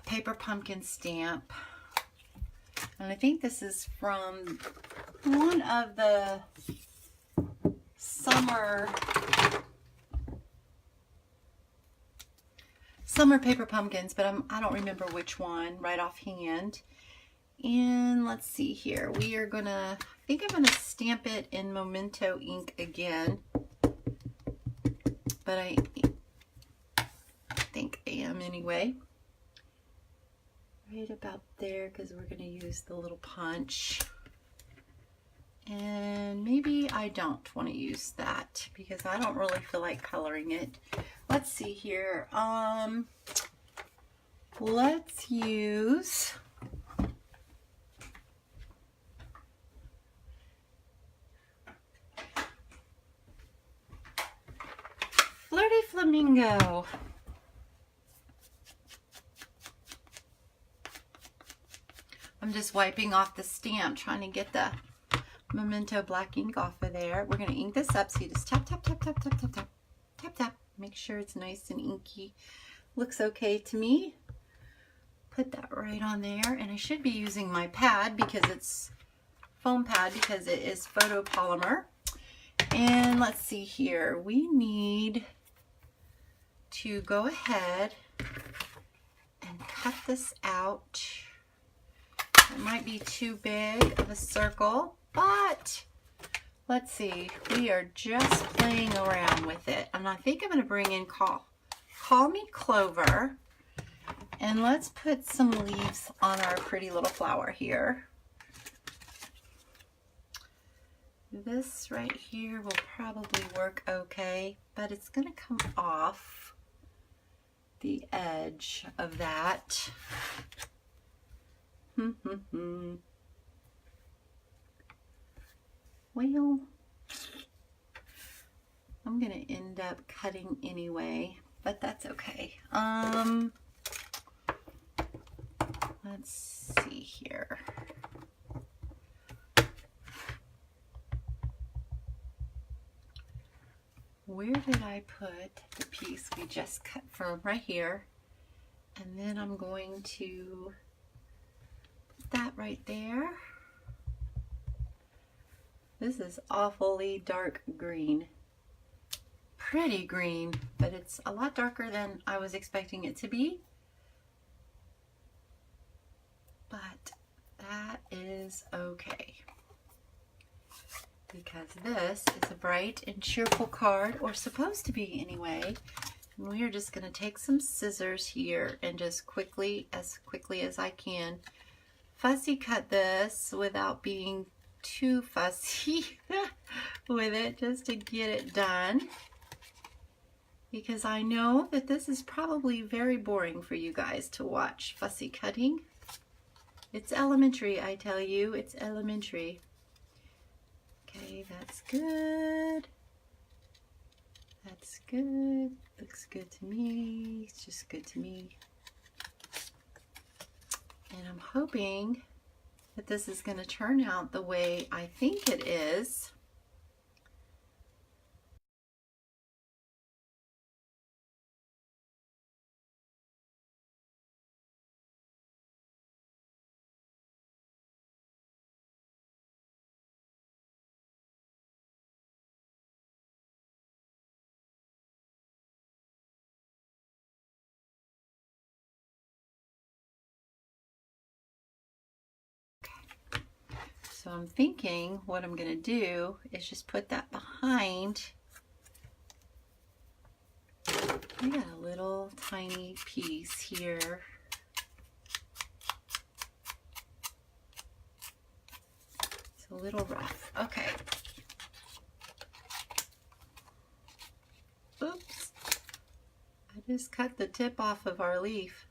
paper pumpkin stamp, and I think this is from one of the summer paper pumpkins, but I don't remember which one right offhand. And let's see here, we are gonna, I think I'm gonna stamp it in Memento ink again, but I think I am anyway. Right about there, because we're going to use the little punch. And maybe I don't want to use that because I don't really feel like coloring it. Let's see here. Let's use Flirty Flamingo. I'm just wiping off the stamp, trying to get the Memento black ink off of there. We're going to ink this up, so you just tap, tap, tap, tap, tap, tap, tap, tap, tap. Make sure it's nice and inky. Looks okay to me. Put that right on there, and I should be using my pad because it's foam pad because it is photopolymer. And let's see here, we need to go ahead and cut this out. It might be too big of a circle, but let's see, we are just playing around with it. And I think I'm going to bring in Call Me Clover, and let's put some leaves on our pretty little flower here. This right here will probably work okay, but it's going to come off the edge of that. Well, I'm going to end up cutting anyway, but that's okay. Let's see here. Where did I put the piece we just cut from? Right here. And then I'm going to put that right there. This is awfully dark green. Pretty green, but it's a lot darker than I was expecting it to be. But that is okay, because this is a bright and cheerful card, or supposed to be anyway. And we are just going to take some scissors here and just as quickly as I can, fussy cut this without being too fussy with it, just to get it done. Because I know that this is probably very boring for you guys to watch fussy cutting. It's elementary, I tell you, it's elementary. Okay, that's good. That's good. Looks good to me. It's just good to me. And I'm hoping that this is going to turn out the way I think it is. So I'm thinking what I'm going to do is just put that behind. I got a little tiny piece here. It's a little rough. Okay. Oops. I just cut the tip off of our leaf.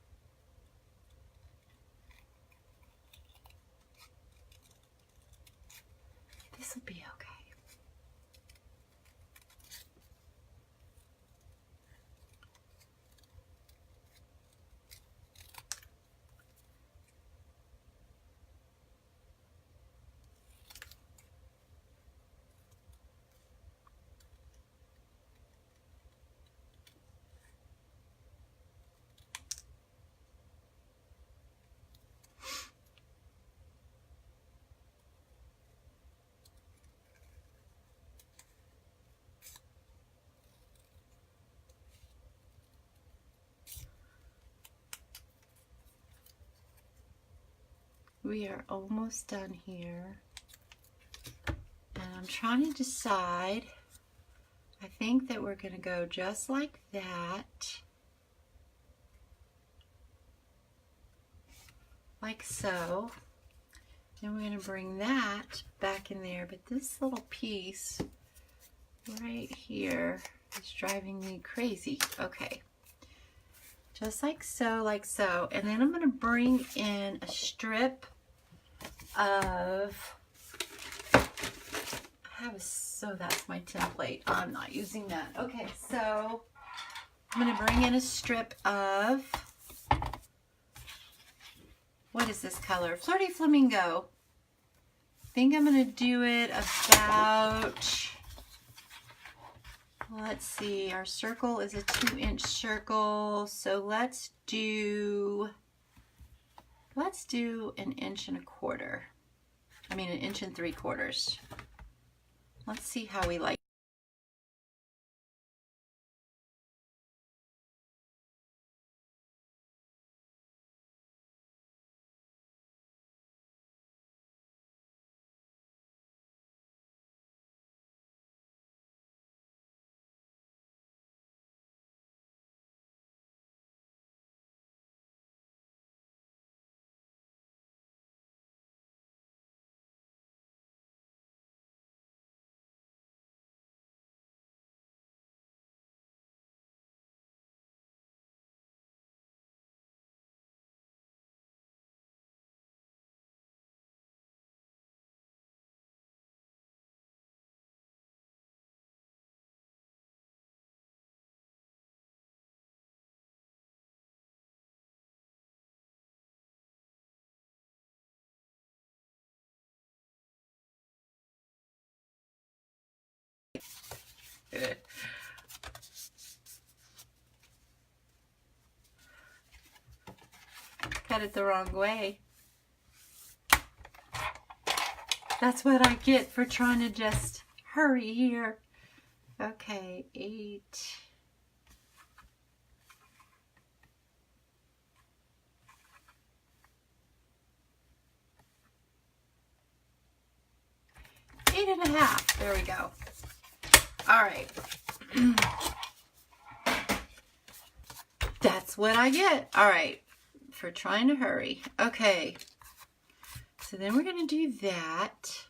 This will be okay. We are almost done here, and I'm trying to decide. I think that we're going to go just like that, like so. Then we're going to bring that back in there, but this little piece right here is driving me crazy. Okay, just like so, like so. And then I'm going to bring in a strip of, so that's my template. I'm not using that. Okay, so I'm going to bring in a strip of, what is this color? Flirty Flamingo. think I'm going to do it about, let's see, our circle is a 2-inch circle, so let's do 1 inch and a quarter. I mean 1 3/4 inches. Let's see how we like. Cut it the wrong way. That's what I get for trying to just hurry here. Okay, 8. Eight and a half. There we go. All right. That's what I get. All right. For trying to hurry. Okay. So then we're going to do that.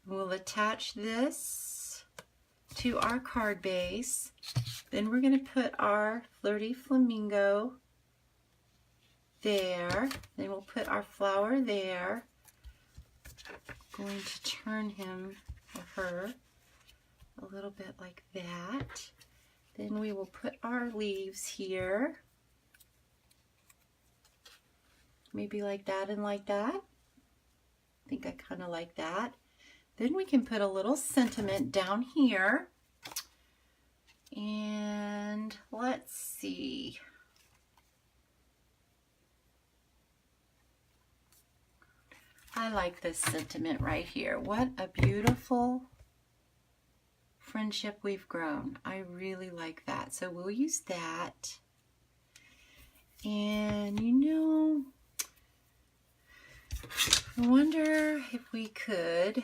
We'll attach this to our card base. Then we're going to put our Flirty Flamingo there. Then we'll put our flower there. I'm going to turn him or her a little bit like that. Then we will put our leaves here. Maybe like that and like that. I think I kind of like that. Then we can put a little sentiment down here. And let's see. I like this sentiment right here. What a beautiful friendship we've grown. I really like that. So we'll use that. And you know, I wonder if we could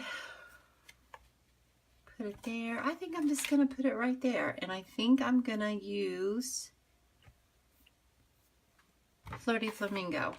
put it there. I think I'm just going to put it right there. And I think I'm going to use Flirty Flamingo.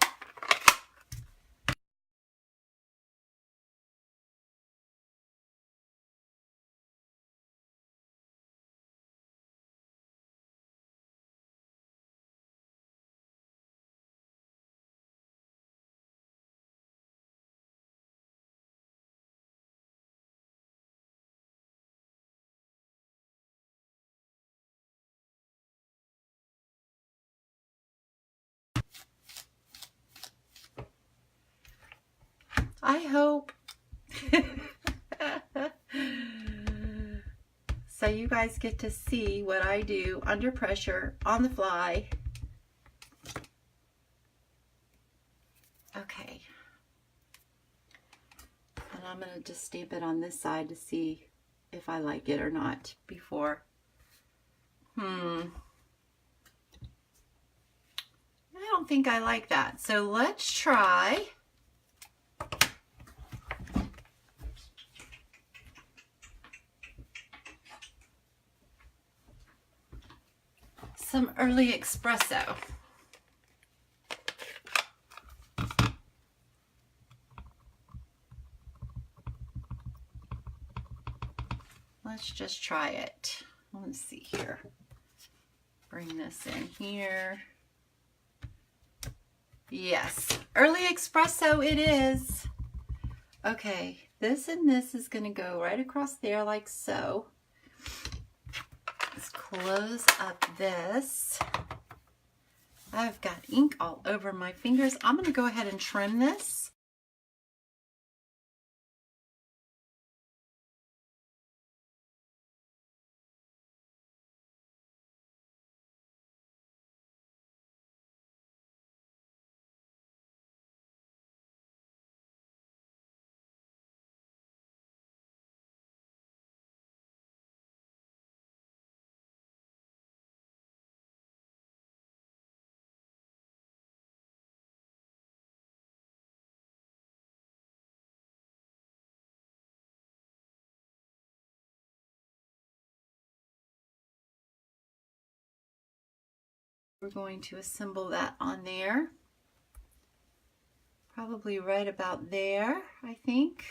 I hope. So you guys get to see what I do under pressure, on the fly. Okay. And I'm going to just stamp it on this side to see if I like it or not before. I don't think I like that. So let's try some early espresso. Let's just try it. Let's see here. Bring this in here. Yes, early espresso it is. Okay, this and this is going to go right across there like so. Let's close up this. I've got ink all over my fingers. I'm going to go ahead and trim this. We're going to assemble that on there. Probably right about there, I think.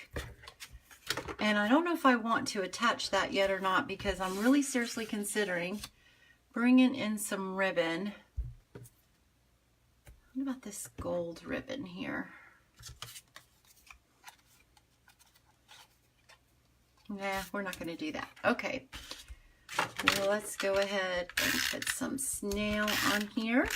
And I don't know if I want to attach that yet or not, because I'm really seriously considering bringing in some ribbon. What about this gold ribbon here? Nah, we're not going to do that. Okay, well, let's go ahead and put some snail on here.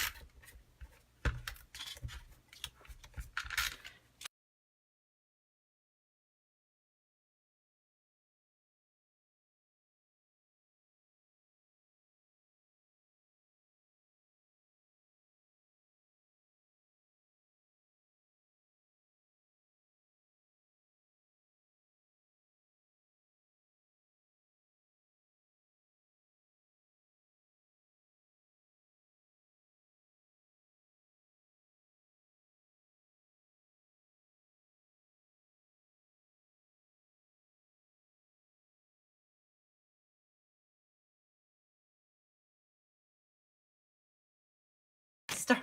Start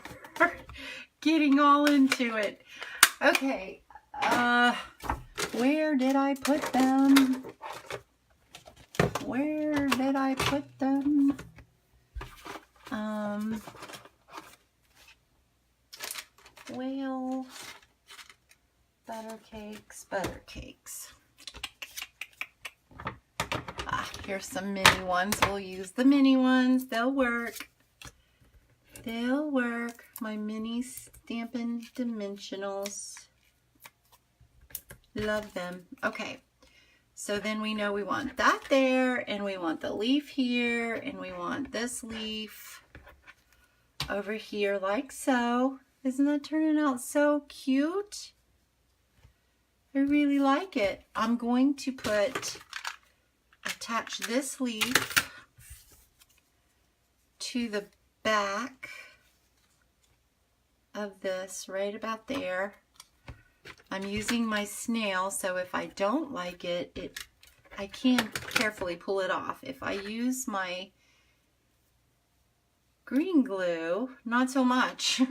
getting all into it. Okay, where did I put them? Where did I put them? Well, butter cakes. Here's some mini ones. We'll use the mini ones. They'll work. They'll work. My mini Stampin' Dimensionals. Love them. Okay. So then we know we want that there, and we want the leaf here, and we want this leaf over here like so. Isn't that turning out so cute? I really like it. I'm going to attach this leaf to the back of this right about there. I'm using my snail, so if I don't like it, I can carefully pull it off. If I use my green glue, not so much.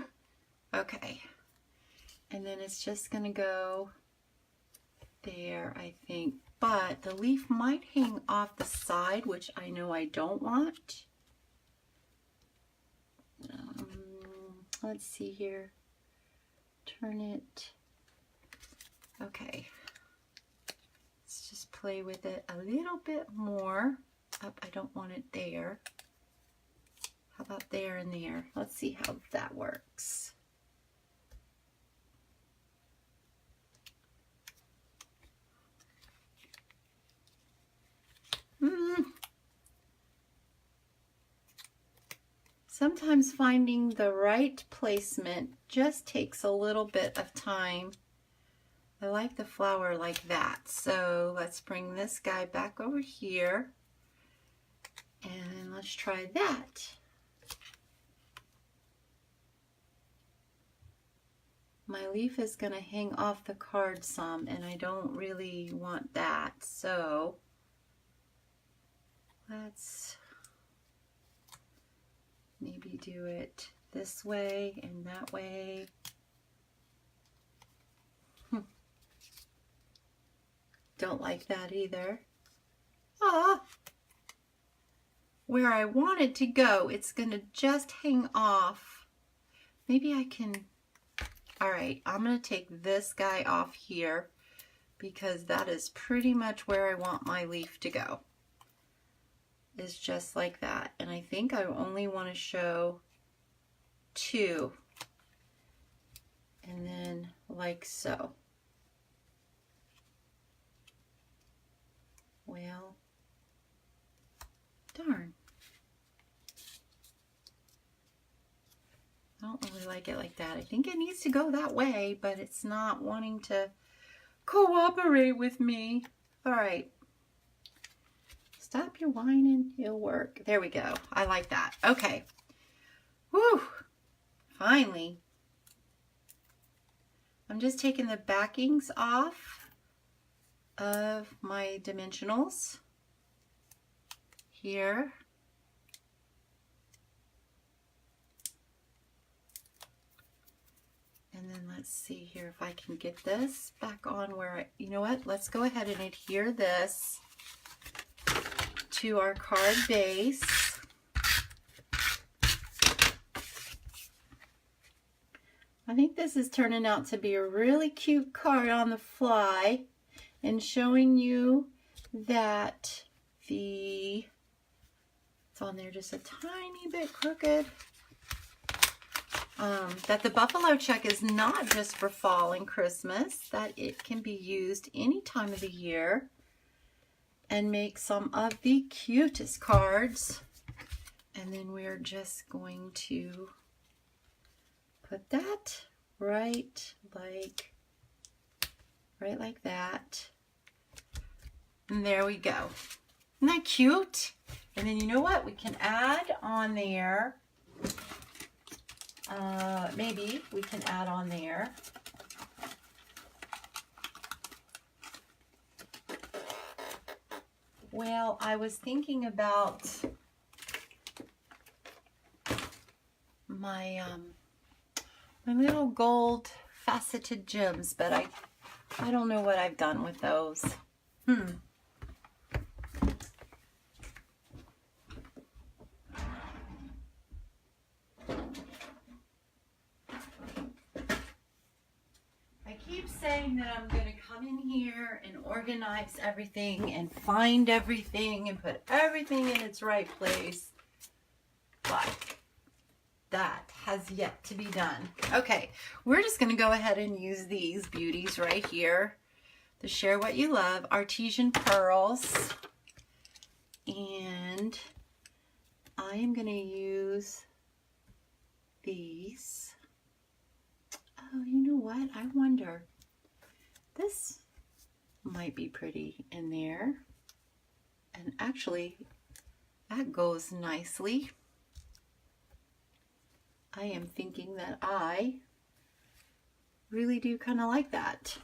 Okay, and then it's just gonna go there, I think, but the leaf might hang off the side, which I know I don't want. Let's see here, turn it. Okay, let's just play with it a little bit more. Up, I don't want it there. How about there and there? Let's see how that works. Sometimes finding the right placement just takes a little bit of time. I like the flower like that. So let's bring this guy back over here and let's try that. My leaf is going to hang off the card some, and I don't really want that. So let's maybe do it this way and that way. Don't like that either. Where I want it to go, it's gonna just hang off. Maybe I can, all right, I'm gonna take this guy off here because that is pretty much where I want my leaf to go. Is just like that. And I think I only want to show two. And then like so. Well, darn. I don't really like it like that. I think it needs to go that way, but it's not wanting to cooperate with me. All right. Stop your whining, it'll work. There we go. I like that. Okay. Whew. Finally. I'm just taking the backings off of my dimensionals here. And then let's see here if I can get this back on where you know what? Let's go ahead and adhere this to our card base. I think this is turning out to be a really cute card on the fly and showing you that it's on there just a tiny bit crooked. That the buffalo check is not just for fall and Christmas, that it can be used any time of the year and make some of the cutest cards. And then we're just going to put that right like that. And there we go. Isn't that cute? And then you know what? We can add on there. Maybe we can add on there well, I was thinking about my my little gold faceted gems, but I don't know what I've done with those. Saying that I'm going to come in here and organize everything and find everything and put everything in its right place, but that has yet to be done. Okay, we're just going to go ahead and use these beauties right here, the Share What You Love Artesian Pearls, and I am going to use these. Oh, you know what? I wonder. This might be pretty in there. And actually, that goes nicely. I am thinking that I really do kind of like that.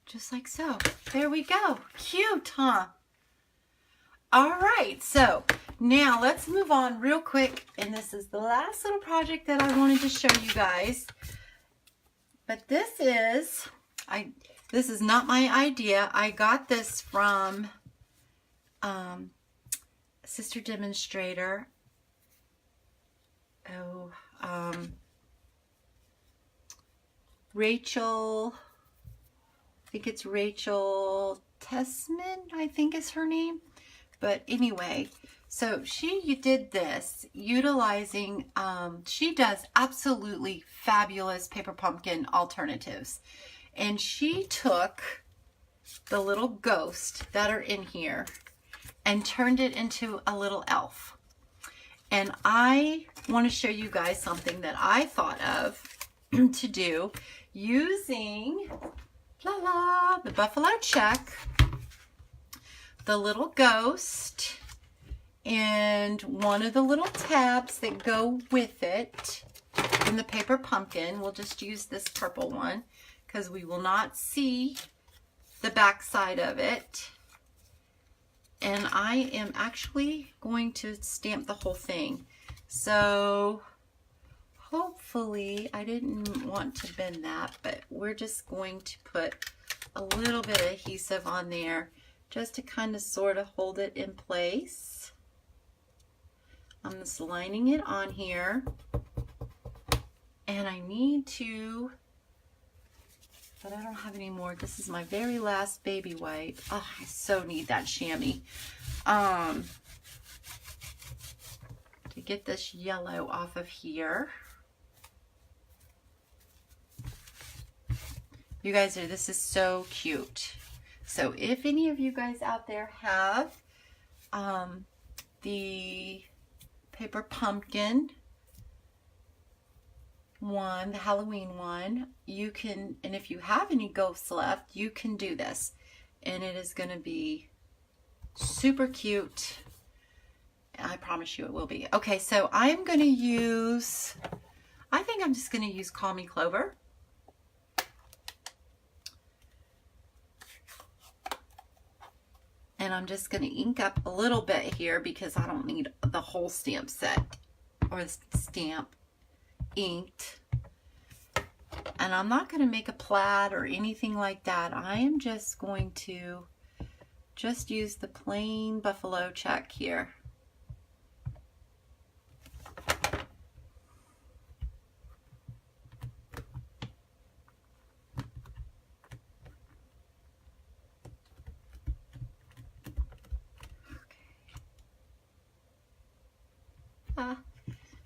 Just like so. There we go. Cute, huh? All right, so now let's move on real quick, and this is the last little project that I wanted to show you guys. But this is not my idea. I got this from Sister Demonstrator. Rachel, I think it's Rachel Tessman, I think is her name. But anyway, so she did this utilizing, she does absolutely fabulous paper pumpkin alternatives. And she took the little ghost that are in here and turned it into a little elf. And I want to show you guys something that I thought of to do using the buffalo check, the little ghost, and one of the little tabs that go with it in the paper pumpkin. We'll just use this purple one because we will not see the back side of it. And I am actually going to stamp the whole thing. So hopefully, I didn't want to bend that, but we're just going to put a little bit of adhesive on there just to kind of sort of hold it in place. I'm just lining it on here. And I need to, but I don't have any more. This is my very last baby wipe. Oh, I so need that chamois. To get this yellow off of here. You guys this is so cute. So if any of you guys out there have the paper pumpkin one, the Halloween one, you can, and if you have any ghosts left, you can do this. And it is going to be super cute. I promise you it will be. Okay, so I'm going to use, I think I'm just going to use Call Me Clover. And I'm just going to ink up a little bit here because I don't need the whole stamp set or the stamp inked. And I'm not going to make a plaid or anything like that. I am just going to just use the plain buffalo check here.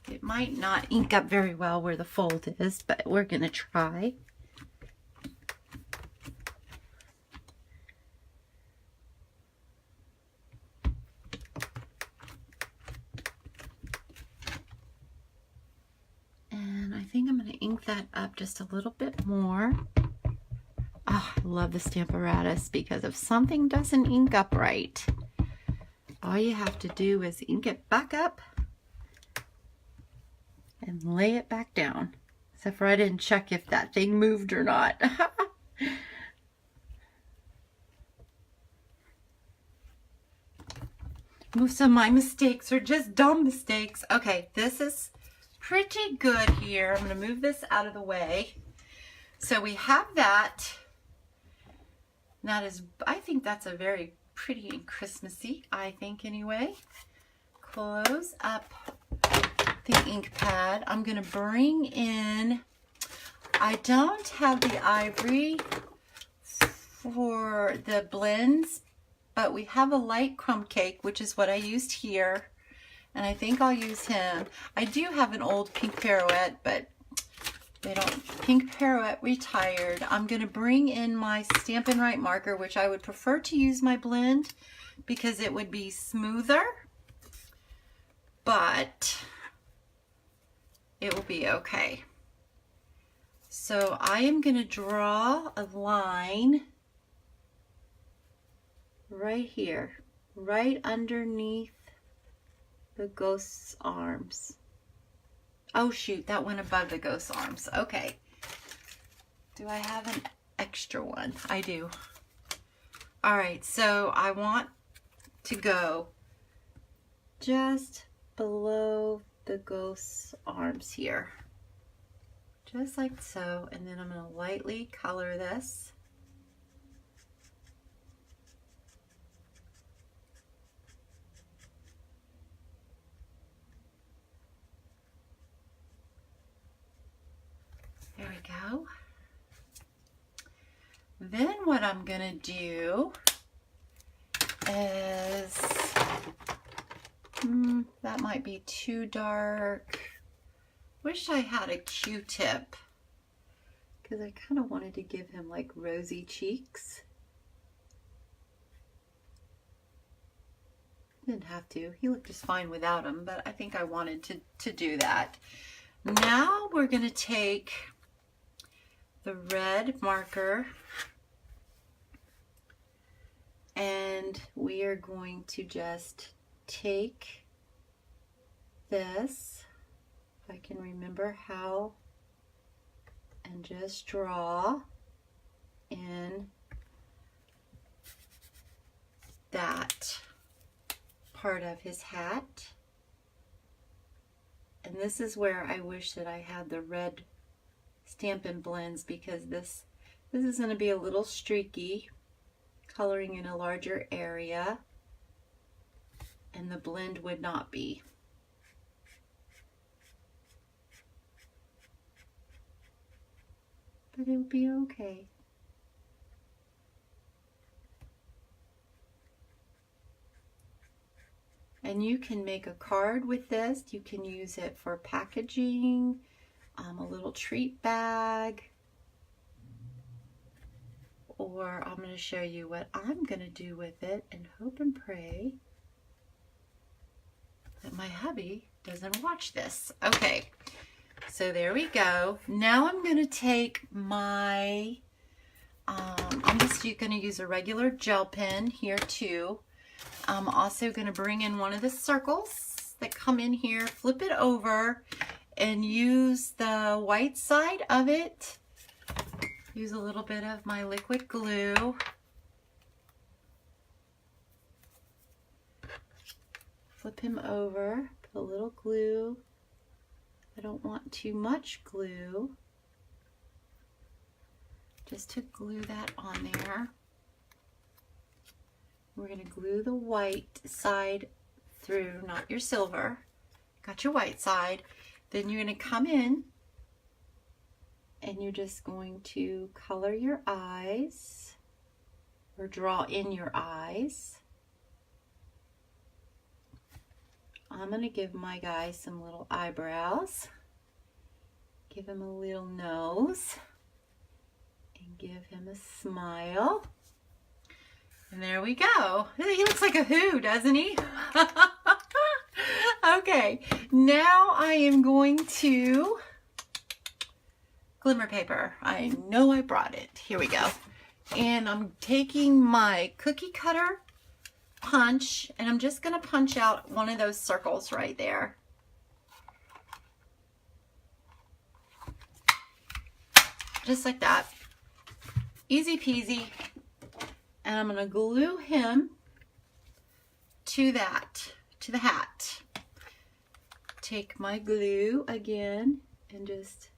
It might not ink up very well where the fold is, but we're going to try. And I think I'm going to ink that up just a little bit more. Oh, I love the Stamparatus because if something doesn't ink up right, all you have to do is ink it back up and lay it back down. Except for I didn't check if that thing moved or not. Most of my mistakes are just dumb mistakes. Okay, this is pretty good here. I'm going to move this out of the way. So we have that. That is, I think that's a very pretty and Christmassy, I think anyway. Close up the ink pad. I'm going to bring in, I don't have the ivory for the blends, but we have a light crumb cake, which is what I used here. And I think I'll use him. I do have an old pink pirouette, but they don't, pink pirouette retired. I'm going to bring in my Stampin' Right marker, which I would prefer to use my blend because it would be smoother, but it will be okay. So I am going to draw a line right here, right underneath the ghost's arms. Oh shoot, that went above the ghost's arms. Okay. Do I have an extra one? I do. All right, so I want to go just below the ghost's arms here. Just like so, and then I'm going to lightly color this. There we go. Then what I'm going to do is, that might be too dark. Wish I had a Q-tip because I kind of wanted to give him like rosy cheeks. Didn't have to. He looked just fine without them, but I think I wanted to do that. Now we're going to take the red marker and we are going to just take this, if I can remember how, and just draw in that part of his hat. And this is where I wish that I had the red Stampin' Blends because this is going to be a little streaky, coloring in a larger area, and the blend would not be. But it would be okay. And you can make a card with this. You can use it for packaging, a little treat bag, or I'm going to show you what I'm going to do with it and hope and pray that my hubby doesn't watch this. Okay, so there we go. Now I'm going to take my, I'm just going to use a regular gel pen here too. I'm also going to bring in one of the circles that come in here, flip it over, and use the white side of it. Use a little bit of my liquid glue. flip him over, put a little glue. I don't want too much glue. Just to glue that on there. We're going to glue the white side through, not your silver. Got your white side. Then you're going to come in and you're just going to color your eyes or draw in your eyes. I'm going to give my guy some little eyebrows. Give him a little nose. And give him a smile. And there we go. He looks like a who, doesn't he? Okay, now I am going to glimmer paper. I know I brought it. Here we go. And I'm taking my cookie cutter punch and I'm just going to punch out one of those circles right there. Just like that. Easy peasy. And I'm going to glue him to that, to the hat. Take my glue again and just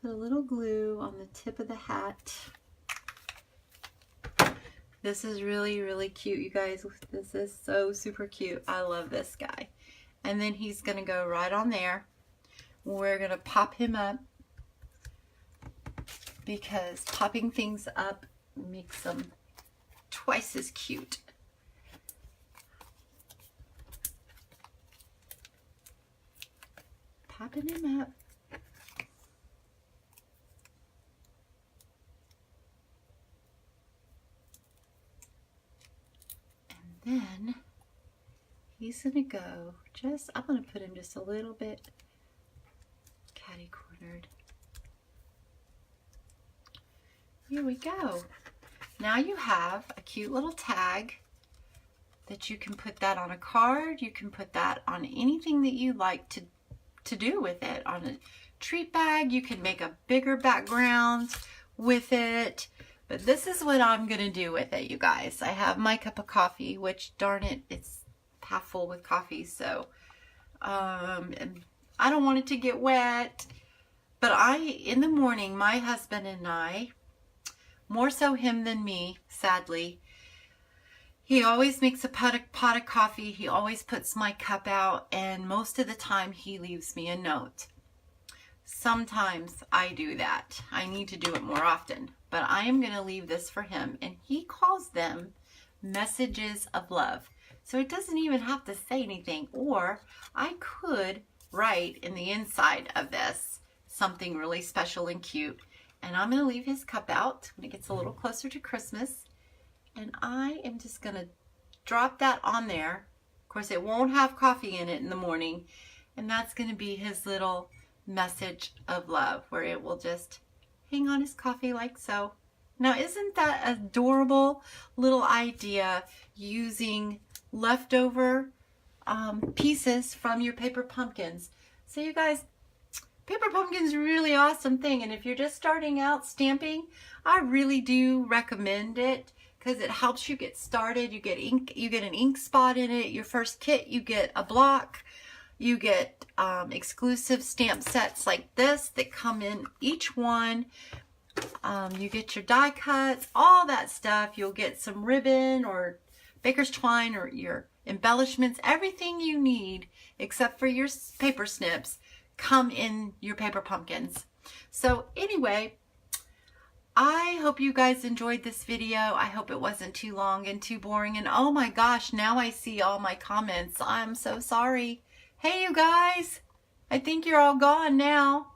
put a little glue on the tip of the hat. This is really, really cute, you guys. This is so super cute. I love this guy. And then he's going to go right on there. We're going to pop him up because popping things up makes them twice as cute. Popping him up. And then he's going to go I'm going to put him just a little bit catty-cornered. Here we go. Now you have a cute little tag that you can put that on a card. You can put that on anything that you like to do with it. On a treat bag, you can make a bigger background with it. But this is what I'm going to do with it, you guys. I have my cup of coffee, which darn it, it's half full with coffee. So, and I don't want it to get wet. But in the morning, my husband and I, more so him than me, sadly, he always makes a pot of coffee. He always puts my cup out, and most of the time he leaves me a note. Sometimes I do that. I need to do it more often, but I am going to leave this for him, and he calls them messages of love. So it doesn't even have to say anything, or I could write in the inside of this something really special and cute. And I'm going to leave his cup out when it gets a little closer to Christmas. And I am just going to drop that on there. Of course, it won't have coffee in it in the morning. And that's going to be his little message of love, where it will just hang on his coffee like so. Now, isn't that adorable little idea, using leftover pieces from your paper pumpkins? So you guys, paper pumpkin's a really awesome thing, and if you're just starting out stamping, I really do recommend it because it helps you get started. You get ink, you get an ink spot in it. Your first kit, you get a block. You get exclusive stamp sets like this that come in each one. You get your die cuts, all that stuff. You'll get some ribbon or baker's twine or your embellishments. Everything you need except for your paper snips come in your paper pumpkins. So anyway, I hope you guys enjoyed this video. I hope it wasn't too long and too boring. And oh my gosh, now I see all my comments. I'm so sorry. Hey you guys, I think you're all gone now.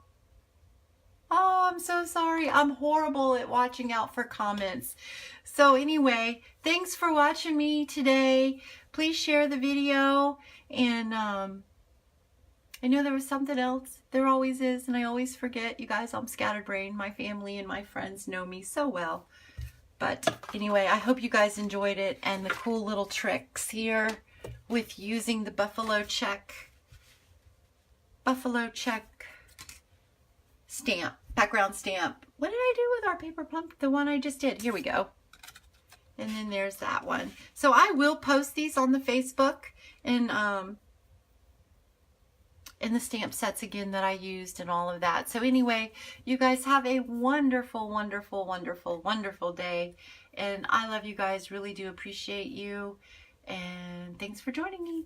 Oh, I'm so sorry. I'm horrible at watching out for comments. So anyway, thanks for watching me today. Please share the video, and I know there was something else. There always is, and I always forget. You guys, I'm scatterbrained. My family and my friends know me so well. But anyway, I hope you guys enjoyed it, and the cool little tricks here with using the buffalo check stamp, background stamp. What did I do with our paper pump? The one I just did. Here we go. And then there's that one. So I will post these on the Facebook. the stamp sets again that I used and all of that. So anyway, you guys have a wonderful, wonderful, wonderful, wonderful day. And I love you guys, really do appreciate you. And thanks for joining me.